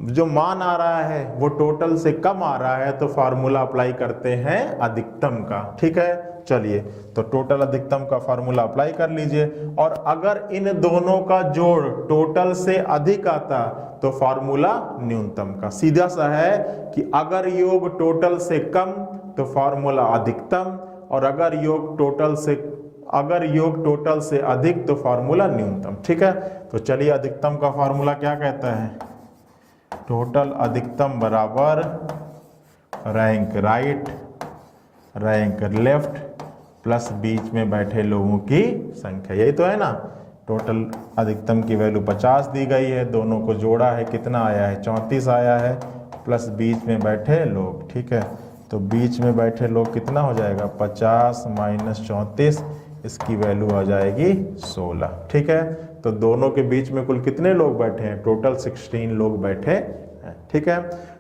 जो मान आ रहा है वो टोटल से कम आ रहा है तो फार्मूला अप्लाई करते हैं अधिकतम का, ठीक है। चलिए तो टोटल अधिकतम का फार्मूला अप्लाई कर लीजिए, और अगर इन दोनों का जोड़ टोटल से अधिक आता तो फार्मूला न्यूनतम का। सीधा सा है कि अगर योग टोटल से कम तो फार्मूला अधिकतम, और अगर योग टोटल से अधिक तो फार्मूला न्यूनतम, ठीक है। तो चलिए अधिकतम का फार्मूला क्या कहता है, टोटल अधिकतम बराबर rank right rank left plus बीच में बैठे लोगों की संख्या, यही तो है ना। टोटल अधिकतम की वैल्यू 50 दी गई है, दोनों को जोड़ा है कितना आया है 34 आया है, प्लस बीच में बैठे लोग, ठीक है। तो बीच में बैठे लोग कितना हो जाएगा 50 माइनस 34, इसकी वैल्यू आ जाएगी 16, ठीक है। तो दोनों के बीच में कुल कितने लोग बैठे हैं, टोटल 16 लोग बैठे हैं, ठीक है।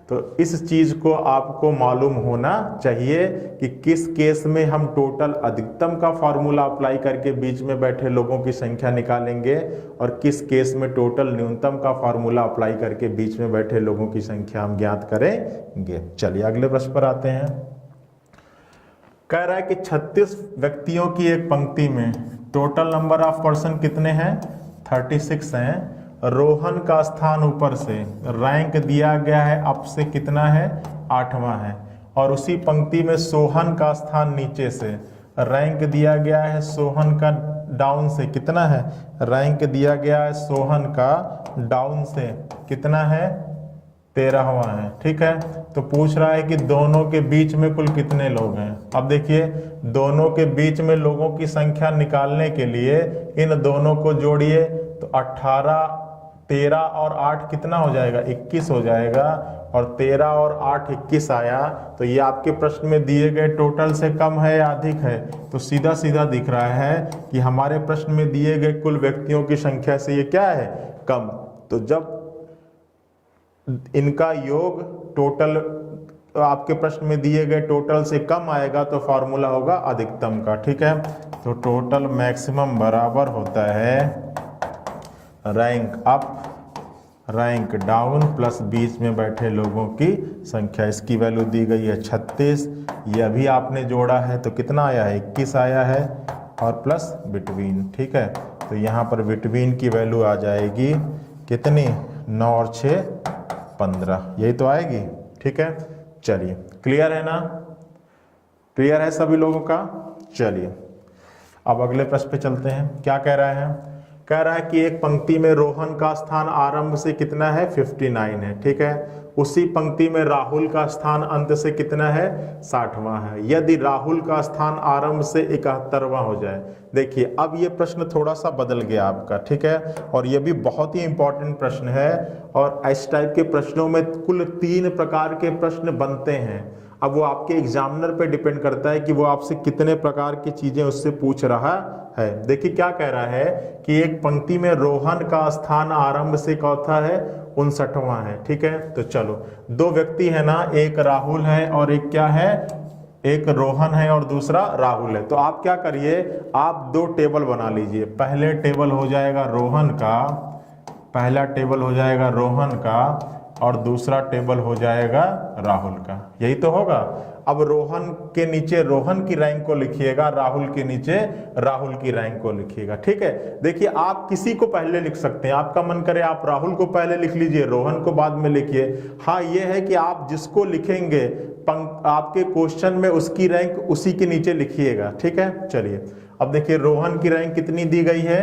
तो इस चीज को आपको मालूम होना चाहिए कि किस केस में हम टोटल अधिकतम का फार्मूला अप्लाई करके बीच में बैठे लोगों की संख्या निकालेंगे और किस केस में टोटल न्यूनतम का फार्मूला अप्लाई करके बीच में बैठे लोगों की संख्या हम ज्ञात करेंगे। चलिए अगले प्रश्न पर आते हैं। कह रहा है कि 36 व्यक्तियों की एक पंक्ति में टोटल नंबर ऑफ पर्सन कितने हैं 36 हैं। रोहन का स्थान ऊपर से रैंक दिया गया है अप से कितना है 8वां है, और उसी पंक्ति में सोहन का स्थान नीचे से रैंक दिया गया है सोहन का डाउन से कितना है, रैंक दिया गया है सोहन का डाउन से कितना है 13वां है, ठीक है। तो पूछ रहा है कि दोनों के बीच में कुल कितने लोग हैं। अब देखिए दोनों के बीच में लोगों की संख्या निकालने के लिए इन दोनों को जोड़िए, तो 18, 13 और 8 कितना हो जाएगा, 21 हो जाएगा, और 13 और 8 21 आया। तो ये आपके प्रश्न में दिए गए टोटल से कम है या अधिक है, तो सीधा सीधा दिख रहा है कि हमारे प्रश्न में दिए गए कुल व्यक्तियों की संख्या से ये क्या है, कम। तो जब इनका योग टोटल आपके प्रश्न में दिए गए टोटल से कम आएगा तो फॉर्मूला होगा अधिकतम का, ठीक है। तो टोटल मैक्सिमम बराबर होता है rank up rank down plus बीच में बैठे लोगों की संख्या। इसकी वैल्यू दी गई है 36, ये अभी आपने जोड़ा है तो कितना आया है, 21 आया है, और प्लस बिटवीन, ठीक है। तो यहाँ पर बिटवीन की वैल्यू आ जाएगी कितनी, 9 और 6 15, यही तो आएगी, ठीक है। चलिए क्लियर है ना, क्लियर है सभी लोगों का। चलिए अब अगले प्रश्न पे चलते हैं। क्या कह रहा है, कह रहा है कि एक पंक्ति में रोहन का स्थान आरंभ से कितना है, 59 है, ठीक है। उसी पंक्ति में राहुल का स्थान अंत से कितना है, 60वां है। यदि राहुल का स्थान आरंभ से 71वां हो जाए। देखिए अब ये प्रश्न थोड़ा सा बदल गया आपका, ठीक है, और ये भी बहुत ही इंपॉर्टेंट प्रश्न है। और इस टाइप के प्रश्नों में कुल 3 प्रकार के प्रश्न बनते हैं। अब वो आपके एग्जामिनर पे डिपेंड करता है कि वो आपसे कितने प्रकार की चीजें उससे पूछ रहा है। देखिए क्या कह रहा है कि एक पंक्ति में रोहन का स्थान आरंभ से कौथा है, 59वां है, ठीक है। तो चलो 2 व्यक्ति है ना, एक राहुल है और एक क्या है, एक रोहन है और दूसरा राहुल है। तो आप क्या करिए, आप 2 टेबल बना लीजिए। पहले टेबल हो जाएगा रोहन का, पहला टेबल हो जाएगा रोहन का, और दूसरा टेबल हो जाएगा राहुल का, यही तो होगा। अब रोहन के नीचे रोहन की रैंक को लिखिएगा, राहुल के नीचे राहुल की रैंक को लिखिएगा, ठीक है। देखिए आप किसी को पहले लिख सकते हैं, आपका मन करे आप राहुल को पहले लिख लीजिए, रोहन को बाद में लिखिए। हाँ ये है कि आप जिसको लिखेंगे आपके क्वेश्चन में उसकी रैंक उसी के नीचे लिखिएगा, ठीक है। चलिए अब देखिए रोहन की रैंक कितनी दी गई है,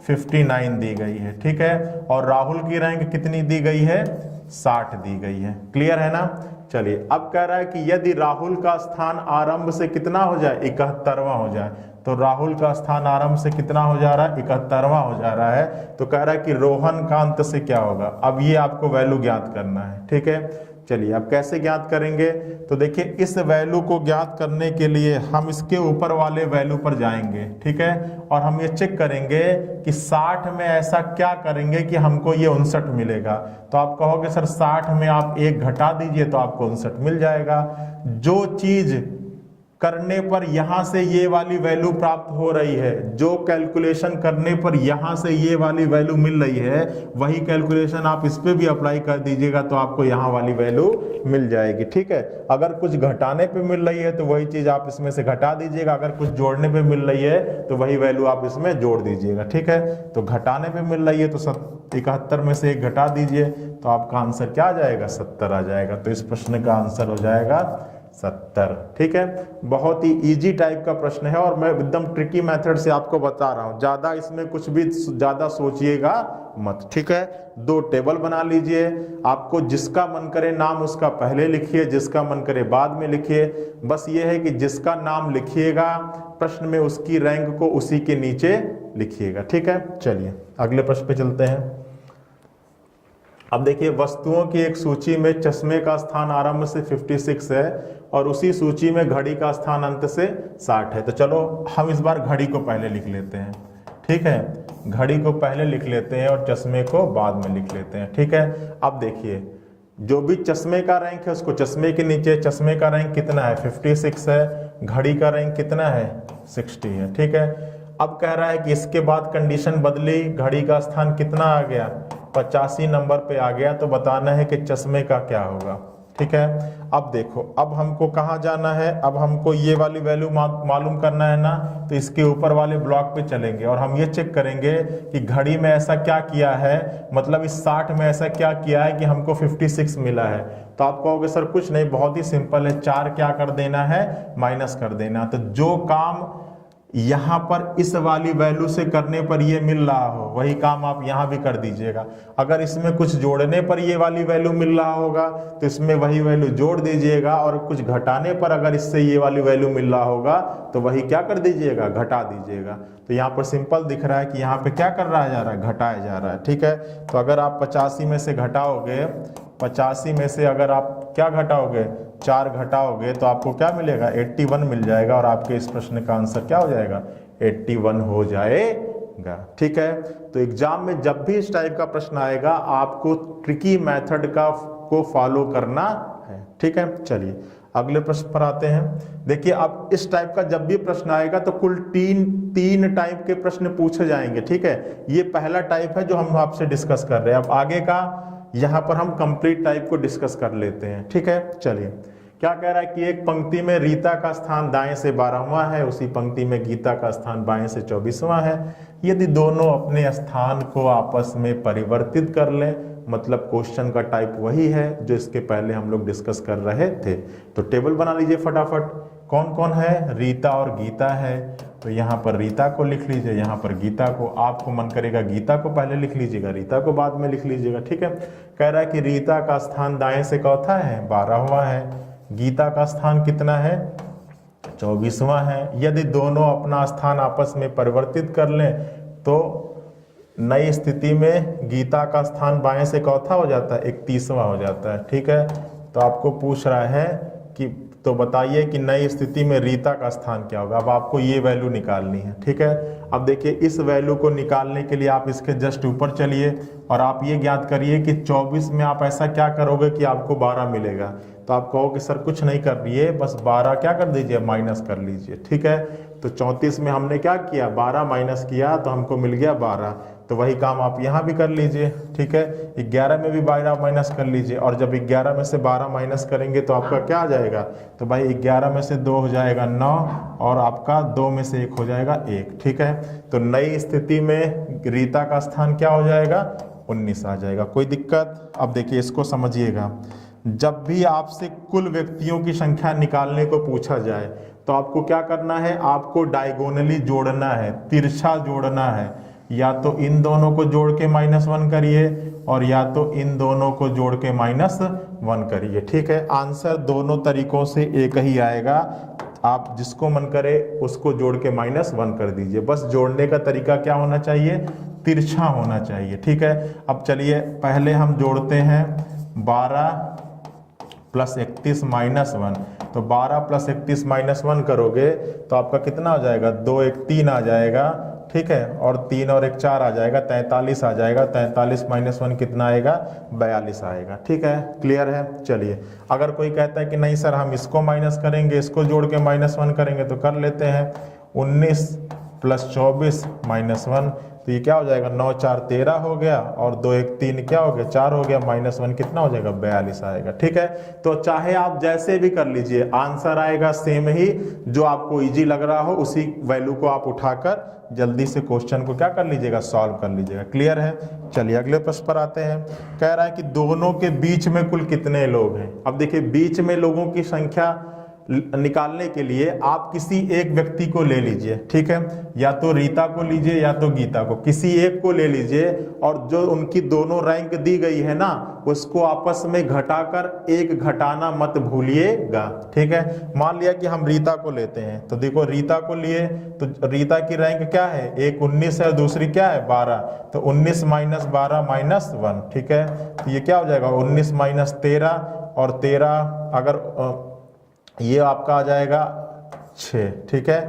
59 दी गई है, ठीक है। और राहुल की रैंक कितनी दी गई है, 60 दी गई है, क्लियर है ना। चलिए अब कह रहा है कि यदि राहुल का स्थान आरंभ से कितना हो जाए, 71वां हो जाए। तो राहुल का स्थान आरंभ से कितना हो जा रहा है, 71वां हो जा रहा है। तो कह रहा है कि रोहन का अंत से क्या होगा। अब ये आपको वैल्यू ज्ञात करना है, ठीक है। चलिए अब कैसे ज्ञात करेंगे, तो देखिए इस वैल्यू को ज्ञात करने के लिए हम इसके ऊपर वाले वैल्यू पर जाएंगे, ठीक है। और हम ये चेक करेंगे कि 60 में ऐसा क्या करेंगे कि हमको ये 59 मिलेगा। तो आप कहोगे सर 60 में आप 1 घटा दीजिए तो आपको 59 मिल जाएगा। जो चीज करने पर यहां से ये वाली वैल्यू प्राप्त हो रही है, जो कैलकुलेशन करने पर यहां से ये वाली वैल्यू मिल रही है, वही कैलकुलेशन आप इस पे भी अप्लाई कर दीजिएगा तो आपको यहाँ वाली वैल्यू मिल जाएगी, ठीक है। अगर कुछ घटाने पे मिल रही है तो वही चीज आप इसमें से घटा दीजिएगा, अगर कुछ जोड़ने पे मिल रही है तो वही वैल्यू आप इसमें जोड़ दीजिएगा, ठीक है। तो घटाने पे मिल रही है तो 71 में से 1 घटा दीजिए तो आपका आंसर क्या आ जाएगा, 70 आ जाएगा। तो इस प्रश्न का आंसर हो जाएगा 70, ठीक है। बहुत ही इजी टाइप का प्रश्न है और मैं एकदम ट्रिकी मेथड से आपको बता रहा हूं, ज्यादा इसमें कुछ भी ज्यादा सोचिएगा मत, ठीक है। 2 टेबल बना लीजिए, आपको जिसका मन करे नाम उसका पहले लिखिए, जिसका मन करे बाद में लिखिए। बस ये है कि जिसका नाम लिखिएगा प्रश्न में उसकी रैंक को उसी के नीचे लिखिएगा, ठीक है। चलिए अगले प्रश्न पे चलते हैं। अब देखिए वस्तुओं की एक सूची में चश्मे का स्थान आरंभ से 56 है और उसी सूची में घड़ी का स्थान अंत से 60 है। तो चलो हम इस बार घड़ी को पहले लिख लेते हैं, ठीक है। घड़ी को पहले लिख लेते हैं और चश्मे को बाद में लिख लेते हैं, ठीक है। अब देखिए जो भी चश्मे का रैंक है उसको चश्मे के नीचे, चश्मे का रैंक कितना है, 56 है, घड़ी का रैंक कितना है, 60 है, ठीक है। अब कह रहा है कि इसके बाद कंडीशन बदली, घड़ी का स्थान कितना आ गया, 85 नंबर पे आ गया। तो बताना है कि चश्मे का क्या होगा, ठीक है। अब देखो अब हमको कहाँ जाना है, अब हमको ये वाली वैल्यू मालूम करना है ना, तो इसके ऊपर वाले ब्लॉक पे चलेंगे और हम ये चेक करेंगे कि घड़ी में ऐसा क्या किया है, मतलब इस 60 में ऐसा क्या किया है कि हमको 56 मिला है। तो आप कहोगे सर कुछ नहीं, बहुत ही सिंपल है, 4 क्या कर देना है, माइनस कर देना। तो जो काम यहाँ पर इस वाली वैल्यू से करने पर ये मिल रहा हो, वही काम आप यहाँ भी कर दीजिएगा। अगर इसमें कुछ जोड़ने पर ये वाली वैल्यू मिल रहा होगा तो इसमें वही वैल्यू जोड़ दीजिएगा, और कुछ घटाने पर अगर इससे ये वाली वैल्यू मिल रहा होगा तो वही क्या कर दीजिएगा, घटा दीजिएगा। तो यहाँ पर सिंपल दिख रहा है कि यहाँ पे क्या कर रहा जा रहा है, घटाया जा रहा है। ठीक है, तो अगर आप 85 में से घटाओगे, 85 में से अगर आप क्या घटाओगे, 4 घटाओगे तो आपको क्या मिलेगा, 81 मिल जाएगा, और आपके इस प्रश्न का आंसर क्या हो जाएगा, 81 हो जाएगा। ठीक है, तो एग्जाम में जब भी इस टाइप का प्रश्न आएगा आपको ट्रिकी मेथड को फॉलो करना है। ठीक है, चलिए अगले प्रश्न पर आते हैं। देखिए अब इस टाइप का जब भी प्रश्न आएगा तो कुल तीन टाइप के प्रश्न पूछे जाएंगे। ठीक है, ये पहला टाइप है जो हम आपसे डिस्कस कर रहे हैं। अब आगे का यहाँ पर हम कंप्लीट टाइप को डिस्कस कर लेते हैं। ठीक है, चलिए क्या कह रहा है कि एक पंक्ति में रीता का स्थान दाएं से 12वां है, उसी पंक्ति में गीता का स्थान बाएं से 24वां है। यदि दोनों अपने स्थान को आपस में परिवर्तित कर लें, मतलब क्वेश्चन का टाइप वही है जो इसके पहले हम लोग डिस्कस कर रहे थे। तो टेबल बना लीजिए फटाफट, कौन कौन है, रीता और गीता है। तो यहाँ पर रीता को लिख लीजिए, यहाँ पर गीता को। आपको मन करेगा गीता को पहले लिख लीजिएगा, रीता को बाद में लिख लीजिएगा। ठीक है, कह रहा है कि रीता का स्थान दाएं से चौथा है, 12वां है। गीता का स्थान कितना है, 24वां है। यदि दोनों अपना स्थान आपस में परिवर्तित कर लें तो नई स्थिति में गीता का स्थान बाएं से चौथा हो जाता है, 31वां हो जाता है। ठीक है, तो आपको पूछ रहा है कि तो बताइए कि नई स्थिति में रीता का स्थान क्या होगा। अब आपको ये वैल्यू निकालनी है। ठीक है, अब देखिए इस वैल्यू को निकालने के लिए आप इसके जस्ट ऊपर चलिए और आप ये ज्ञात करिए कि 24 में आप ऐसा क्या करोगे कि आपको 12 मिलेगा। तो आप कहोगे सर कुछ नहीं कर रही बस 12 क्या कर दीजिए, माइनस कर लीजिए। ठीक है, तो 34 में हमने क्या किया, 12 माइनस किया तो हमको मिल गया 12। तो वही काम आप यहाँ भी कर लीजिए। ठीक है, 11 में भी 12 माइनस कर लीजिए, और जब 11 में से 12 माइनस करेंगे तो आपका क्या आ जाएगा, तो भाई 11 में से 2 हो जाएगा 9, और आपका 2 में से 1 हो जाएगा 1। ठीक है, तो नई स्थिति में रीता का स्थान क्या हो जाएगा, 19 आ जाएगा। कोई दिक्कत। अब देखिए इसको समझिएगा, जब भी आपसे कुल व्यक्तियों की संख्या निकालने को पूछा जाए तो आपको क्या करना है, आपको डायगोनली जोड़ना है, तिरछा जोड़ना है। या तो इन दोनों को जोड़ के -1 करिए, और या तो इन दोनों को जोड़ के -1 करिए। ठीक है, आंसर दोनों तरीकों से एक ही आएगा। आप जिसको मन करे उसको जोड़ के -1 कर दीजिए। बस जोड़ने का तरीका क्या होना चाहिए, तिरछा होना चाहिए। ठीक है, अब चलिए पहले हम जोड़ते हैं 12 + 31 -1। तो 12 + 31 -1 करोगे तो आपका कितना हो जाएगा, 2 1 3 आ जाएगा। ठीक है, और 3 और 1 4 आ जाएगा, 43 आ जाएगा। 43 -1 कितना आएगा, 42 आएगा। ठीक है, क्लियर है। चलिए अगर कोई कहता है कि नहीं सर हम इसको माइनस करेंगे, इसको जोड़ के -1 करेंगे, तो कर लेते हैं। 19 + 24 -1, तो ये क्या हो जाएगा, 9 4 13 हो गया, और 2 1 3 क्या हो गया, 4 हो गया, -1 कितना हो जाएगा, 42 आएगा। ठीक है, तो चाहे आप जैसे भी कर लीजिए आंसर आएगा सेम ही। जो आपको इजी लग रहा हो उसी वैल्यू को आप उठाकर जल्दी से क्वेश्चन को क्या कर लीजिएगा, सॉल्व कर लीजिएगा। क्लियर है। चलिए अगले प्रश्न पर आते हैं। कह रहा है कि दोनों के बीच में कुल कितने लोग हैं। अब देखिए बीच में लोगों की संख्या निकालने के लिए आप किसी एक व्यक्ति को ले लीजिए। ठीक है, या तो रीता को लीजिए या तो गीता को, किसी एक को ले लीजिए, और जो उनकी दोनों रैंक दी गई है ना उसको आपस में घटाकर एक घटाना मत भूलिएगा। ठीक है, मान लिया कि हम रीता को लेते हैं, तो देखो रीता को लिए तो रीता की रैंक क्या है, एक 19 है, दूसरी क्या है 12। तो 19 - 12 -1। ठीक है, तो ये क्या हो जाएगा, 19 - 13, और 13 अगर ये आपका आ जाएगा 6। ठीक है,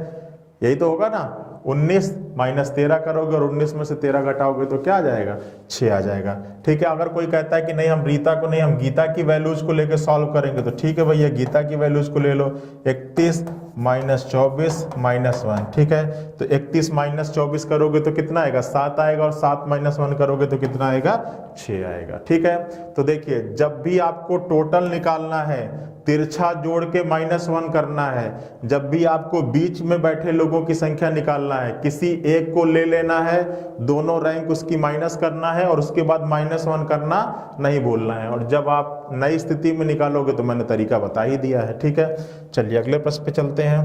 यही तो होगा ना, 19 - 13 करोगे और 19 में से 13 घटाओगे तो क्या आ जाएगा, 6 आ जाएगा। ठीक है, अगर कोई कहता है कि नहीं हम रीता को नहीं, हम गीता की वैल्यूज को लेकर सॉल्व करेंगे, तो ठीक है भैया गीता की वैल्यूज को ले लो। 31 - 24 -1। ठीक है, तो 31 - 24 करोगे तो कितना आएगा, 7 आएगा, और 7 - 1 करोगे तो कितना आएगा, 6 आएगा। ठीक है, तो देखिए जब भी आपको टोटल निकालना है तिरछा जोड़ के -1 करना है, जब भी आपको बीच में बैठे लोगों की संख्या निकालना है किसी एक को ले लेना है, दोनों रैंक उसकी माइनस करना है, और उसके बाद -1 करना नहीं भूलना है। और जब आप नई स्थिति में निकालोगे तो मैंने तरीका बता ही दिया है। ठीक है, चलिए अगले प्रश्न पे चलते हैं।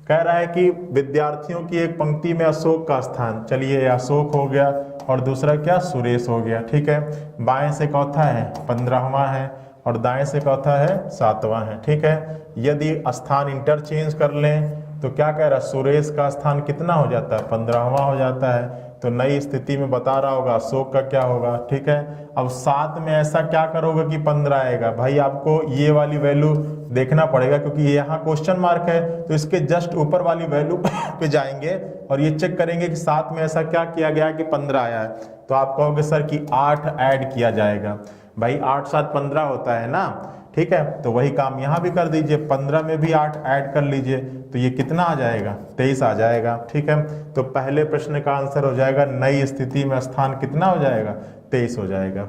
कह रहा है कि विद्यार्थियों की एक पंक्ति में अशोक का स्थान, चलिए अशोक हो गया और दूसरा क्या, सुरेश हो गया, ठीक है। बाएं से चौथा है 15वां है और दाएं से चौथा है 7वां है, ठीक है। यदि स्थान इंटरचेंज कर लें तो क्या कह रहा है, सुरेश का स्थान कितना हो जाता है, 15वां हो जाता है। तो नई स्थिति में बता रहा होगा अशोक का क्या होगा, ठीक है। अब 7 में ऐसा क्या करोगे कि 15 आएगा, भाई आपको ये वाली वैल्यू देखना पड़ेगा क्योंकि यहाँ क्वेश्चन मार्क है, तो इसके जस्ट ऊपर वाली वैल्यू पे जाएंगे और ये चेक करेंगे कि 7 में ऐसा क्या किया गया कि 15 आया है। तो आप कहोगे सर कि 8 ऐड किया जाएगा, भाई 8 7 15 होता है ना, ठीक है। तो वही काम यहाँ भी कर दीजिए, 15 में भी 8 ऐड कर लीजिए तो ये कितना आ जाएगा, 23 आ जाएगा, ठीक है। तो पहले प्रश्न का आंसर हो जाएगा नई स्थिति में स्थान कितना हो जाएगा, 23 हो जाएगा।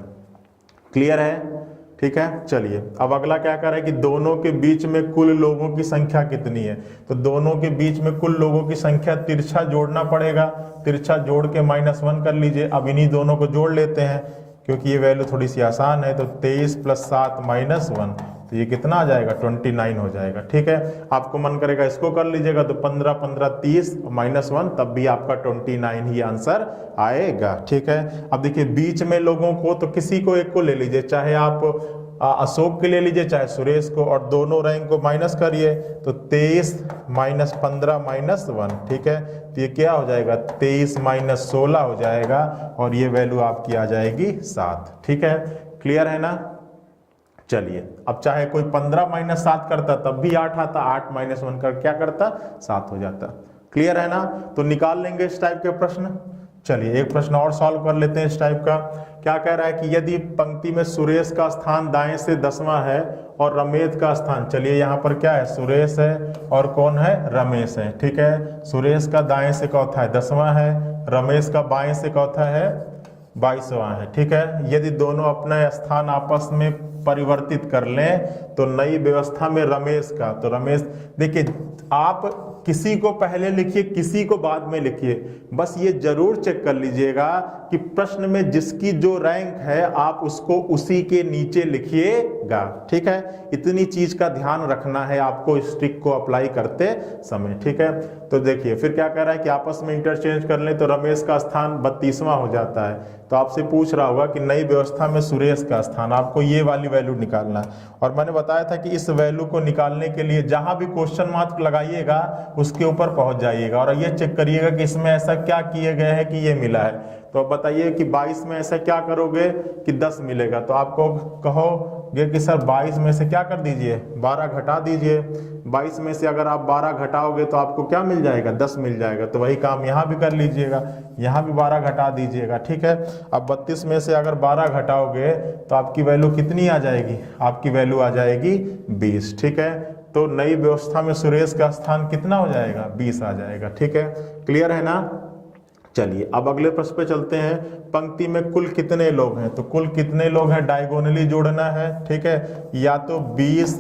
क्लियर है, ठीक है। चलिए अब अगला क्या कर रहा है कि दोनों के बीच में कुल लोगों की संख्या कितनी है। तो दोनों के बीच में कुल लोगों की संख्या तिरछा जोड़ना पड़ेगा, तिरछा जोड़ के -1 कर लीजिए। अब इन्हीं दोनों को जोड़ लेते हैं क्योंकि ये वैल्यू थोड़ी सी आसान है। तो 23 + 7 - 1, तो ये कितना आ जाएगा, 29 हो जाएगा, ठीक है। आपको मन करेगा इसको कर लीजिएगा तो 15 15 30 -1, तब भी आपका 29 ही आंसर आएगा, ठीक है। अब देखिए बीच में लोगों को तो किसी को एक को ले लीजिए, चाहे आप अशोक के ले लीजिए चाहे सुरेश को, और दोनों रैंक को माइनस करिए तो 23 - 15 - 1, ठीक है। तो ये क्या हो जाएगा, 23 - 16 हो जाएगा और ये वैल्यू आपकी आ जाएगी 7, ठीक है। क्लियर है ना। चलिए अब चाहे कोई 15 - 7 करता तब भी 8 आता, 8 - 1 कर क्या करता, 7 हो जाता। क्लियर है ना। तो निकाल लेंगे इस टाइप के प्रश्न। चलिए एक प्रश्न और सॉल्व कर लेते हैं इस टाइप का। क्या कह रहा है कि यदि पंक्ति में सुरेश का स्थान दाएं से 10वां है और रमेश का स्थान, चलिए यहाँ पर क्या है, सुरेश है और कौन है, रमेश है, ठीक है। सुरेश का दाएं से चौथा है 10वां है, रमेश का बाएं से चौथा है 22वां है, ठीक है। यदि दोनों अपना स्थान आपस में परिवर्तित कर लें तो नई व्यवस्था में रमेश का, तो रमेश देखिए आप किसी को पहले लिखिए किसी को बाद में लिखिए, बस ये जरूर चेक कर लीजिएगा कि प्रश्न में जिसकी जो रैंक है आप उसको उसी के नीचे लिखिएगा, ठीक है। इतनी चीज का ध्यान रखना है आपको इस ट्रिक को अप्लाई करते समय, ठीक है। तो देखिए फिर क्या कह रहा है कि आपस में इंटरचेंज कर लें तो रमेश का स्थान 32वां हो जाता है। तो आपसे पूछ रहा होगा कि नई व्यवस्था में सुरेश का स्थान, आपको ये वाली वैल्यू निकालना है। और मैंने बताया था कि इस वैल्यू को निकालने के लिए जहां भी क्वेश्चन मार्क लगाइएगा उसके ऊपर पहुंच जाइएगा और ये चेक करिएगा कि इसमें ऐसा क्या किए गए हैं कि ये मिला है। तो अब बताइए कि 22 में ऐसा क्या करोगे कि 10 मिलेगा, तो आपको कहोगे कि सर 22 में से क्या कर दीजिए, 12 घटा दीजिए। 22 में से अगर आप 12 घटाओगे तो आपको क्या मिल जाएगा, 10 मिल जाएगा। तो वही काम यहाँ भी कर लीजिएगा, यहाँ भी 12 घटा दीजिएगा, ठीक है। अब 32 में से अगर 12 घटाओगे तो आपकी वैल्यू कितनी आ जाएगी, आपकी वैल्यू आ जाएगी 20, ठीक है। तो नई व्यवस्था में सुरेश का स्थान कितना हो जाएगा, 20 आ जाएगा, ठीक है। क्लियर है ना। चलिए अब अगले प्रश्न पे चलते हैं। पंक्ति में कुल कितने लोग हैं, तो कुल कितने लोग हैं डायगोनली जोड़ना है, ठीक है। या तो 20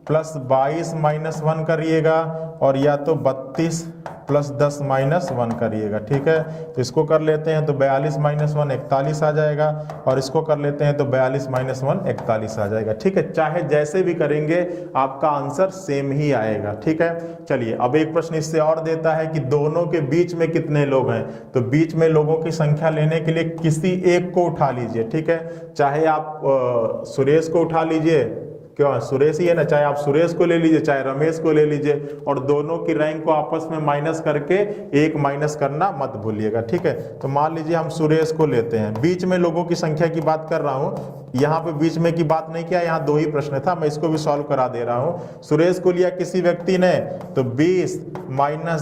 + 22 - 1 करिएगा और या तो 32 + 10 - 1 करिएगा, ठीक है। तो इसको कर लेते हैं तो 42 - 1 41 आ जाएगा और इसको कर लेते हैं तो 42 - 1 41 आ जाएगा, ठीक है। चाहे जैसे भी करेंगे आपका आंसर सेम ही आएगा, ठीक है। चलिए अब एक प्रश्न इससे और देता है कि दोनों के बीच में कितने लोग हैं। तो बीच में लोगों की संख्या लेने के लिए किसी एक को उठा लीजिए, ठीक है। चाहे आप सुरेश को उठा लीजिए, क्यों सुरेश ही है ना, चाहे आप सुरेश को ले लीजिए चाहे रमेश को ले लीजिए और दोनों की रैंक को आपस में माइनस करके एक माइनस करना मत भूलिएगा, ठीक है। तो मान लीजिए हम सुरेश को लेते हैं, बीच में लोगों की संख्या की बात कर रहा हूं, यहाँ पे बीच में की बात नहीं किया, यहाँ 2 ही प्रश्न था, मैं इसको भी सॉल्व करा दे रहा हूं। सुरेश को लिया किसी व्यक्ति ने तो 20 -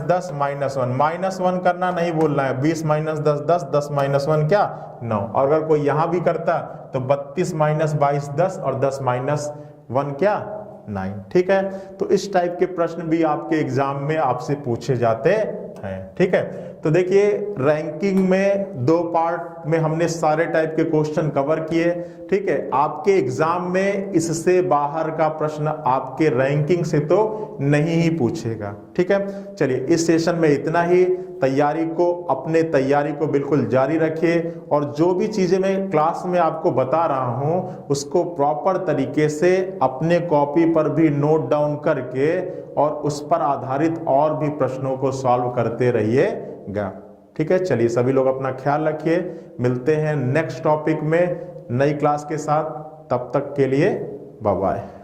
10 - 1 -1 करना नहीं बोलना है, 20 - 10 10 10 - 1 क्या 9। और अगर कोई यहाँ भी करता तो 32 - 22 10 और 10 - 1 क्या 9, ठीक है। तो इस टाइप के प्रश्न भी आपके एग्जाम में आपसे पूछे जाते हैं, ठीक है। तो देखिए रैंकिंग में 2 पार्ट में हमने सारे टाइप के क्वेश्चन कवर किए, ठीक है। आपके एग्जाम में इससे बाहर का प्रश्न आपके रैंकिंग से तो नहीं ही पूछेगा, ठीक है। चलिए इस सेशन में इतना ही। अपने तैयारी को बिल्कुल जारी रखिए और जो भी चीजें मैं क्लास में आपको बता रहा हूं उसको प्रॉपर तरीके से अपने कॉपी पर भी नोट डाउन करके और उस पर आधारित और भी प्रश्नों को सॉल्व करते रहिएगा। ठीक है, चलिए सभी लोग अपना ख्याल रखिए, मिलते हैं नेक्स्ट टॉपिक में नई क्लास के साथ। तब तक के लिए बाय बाय।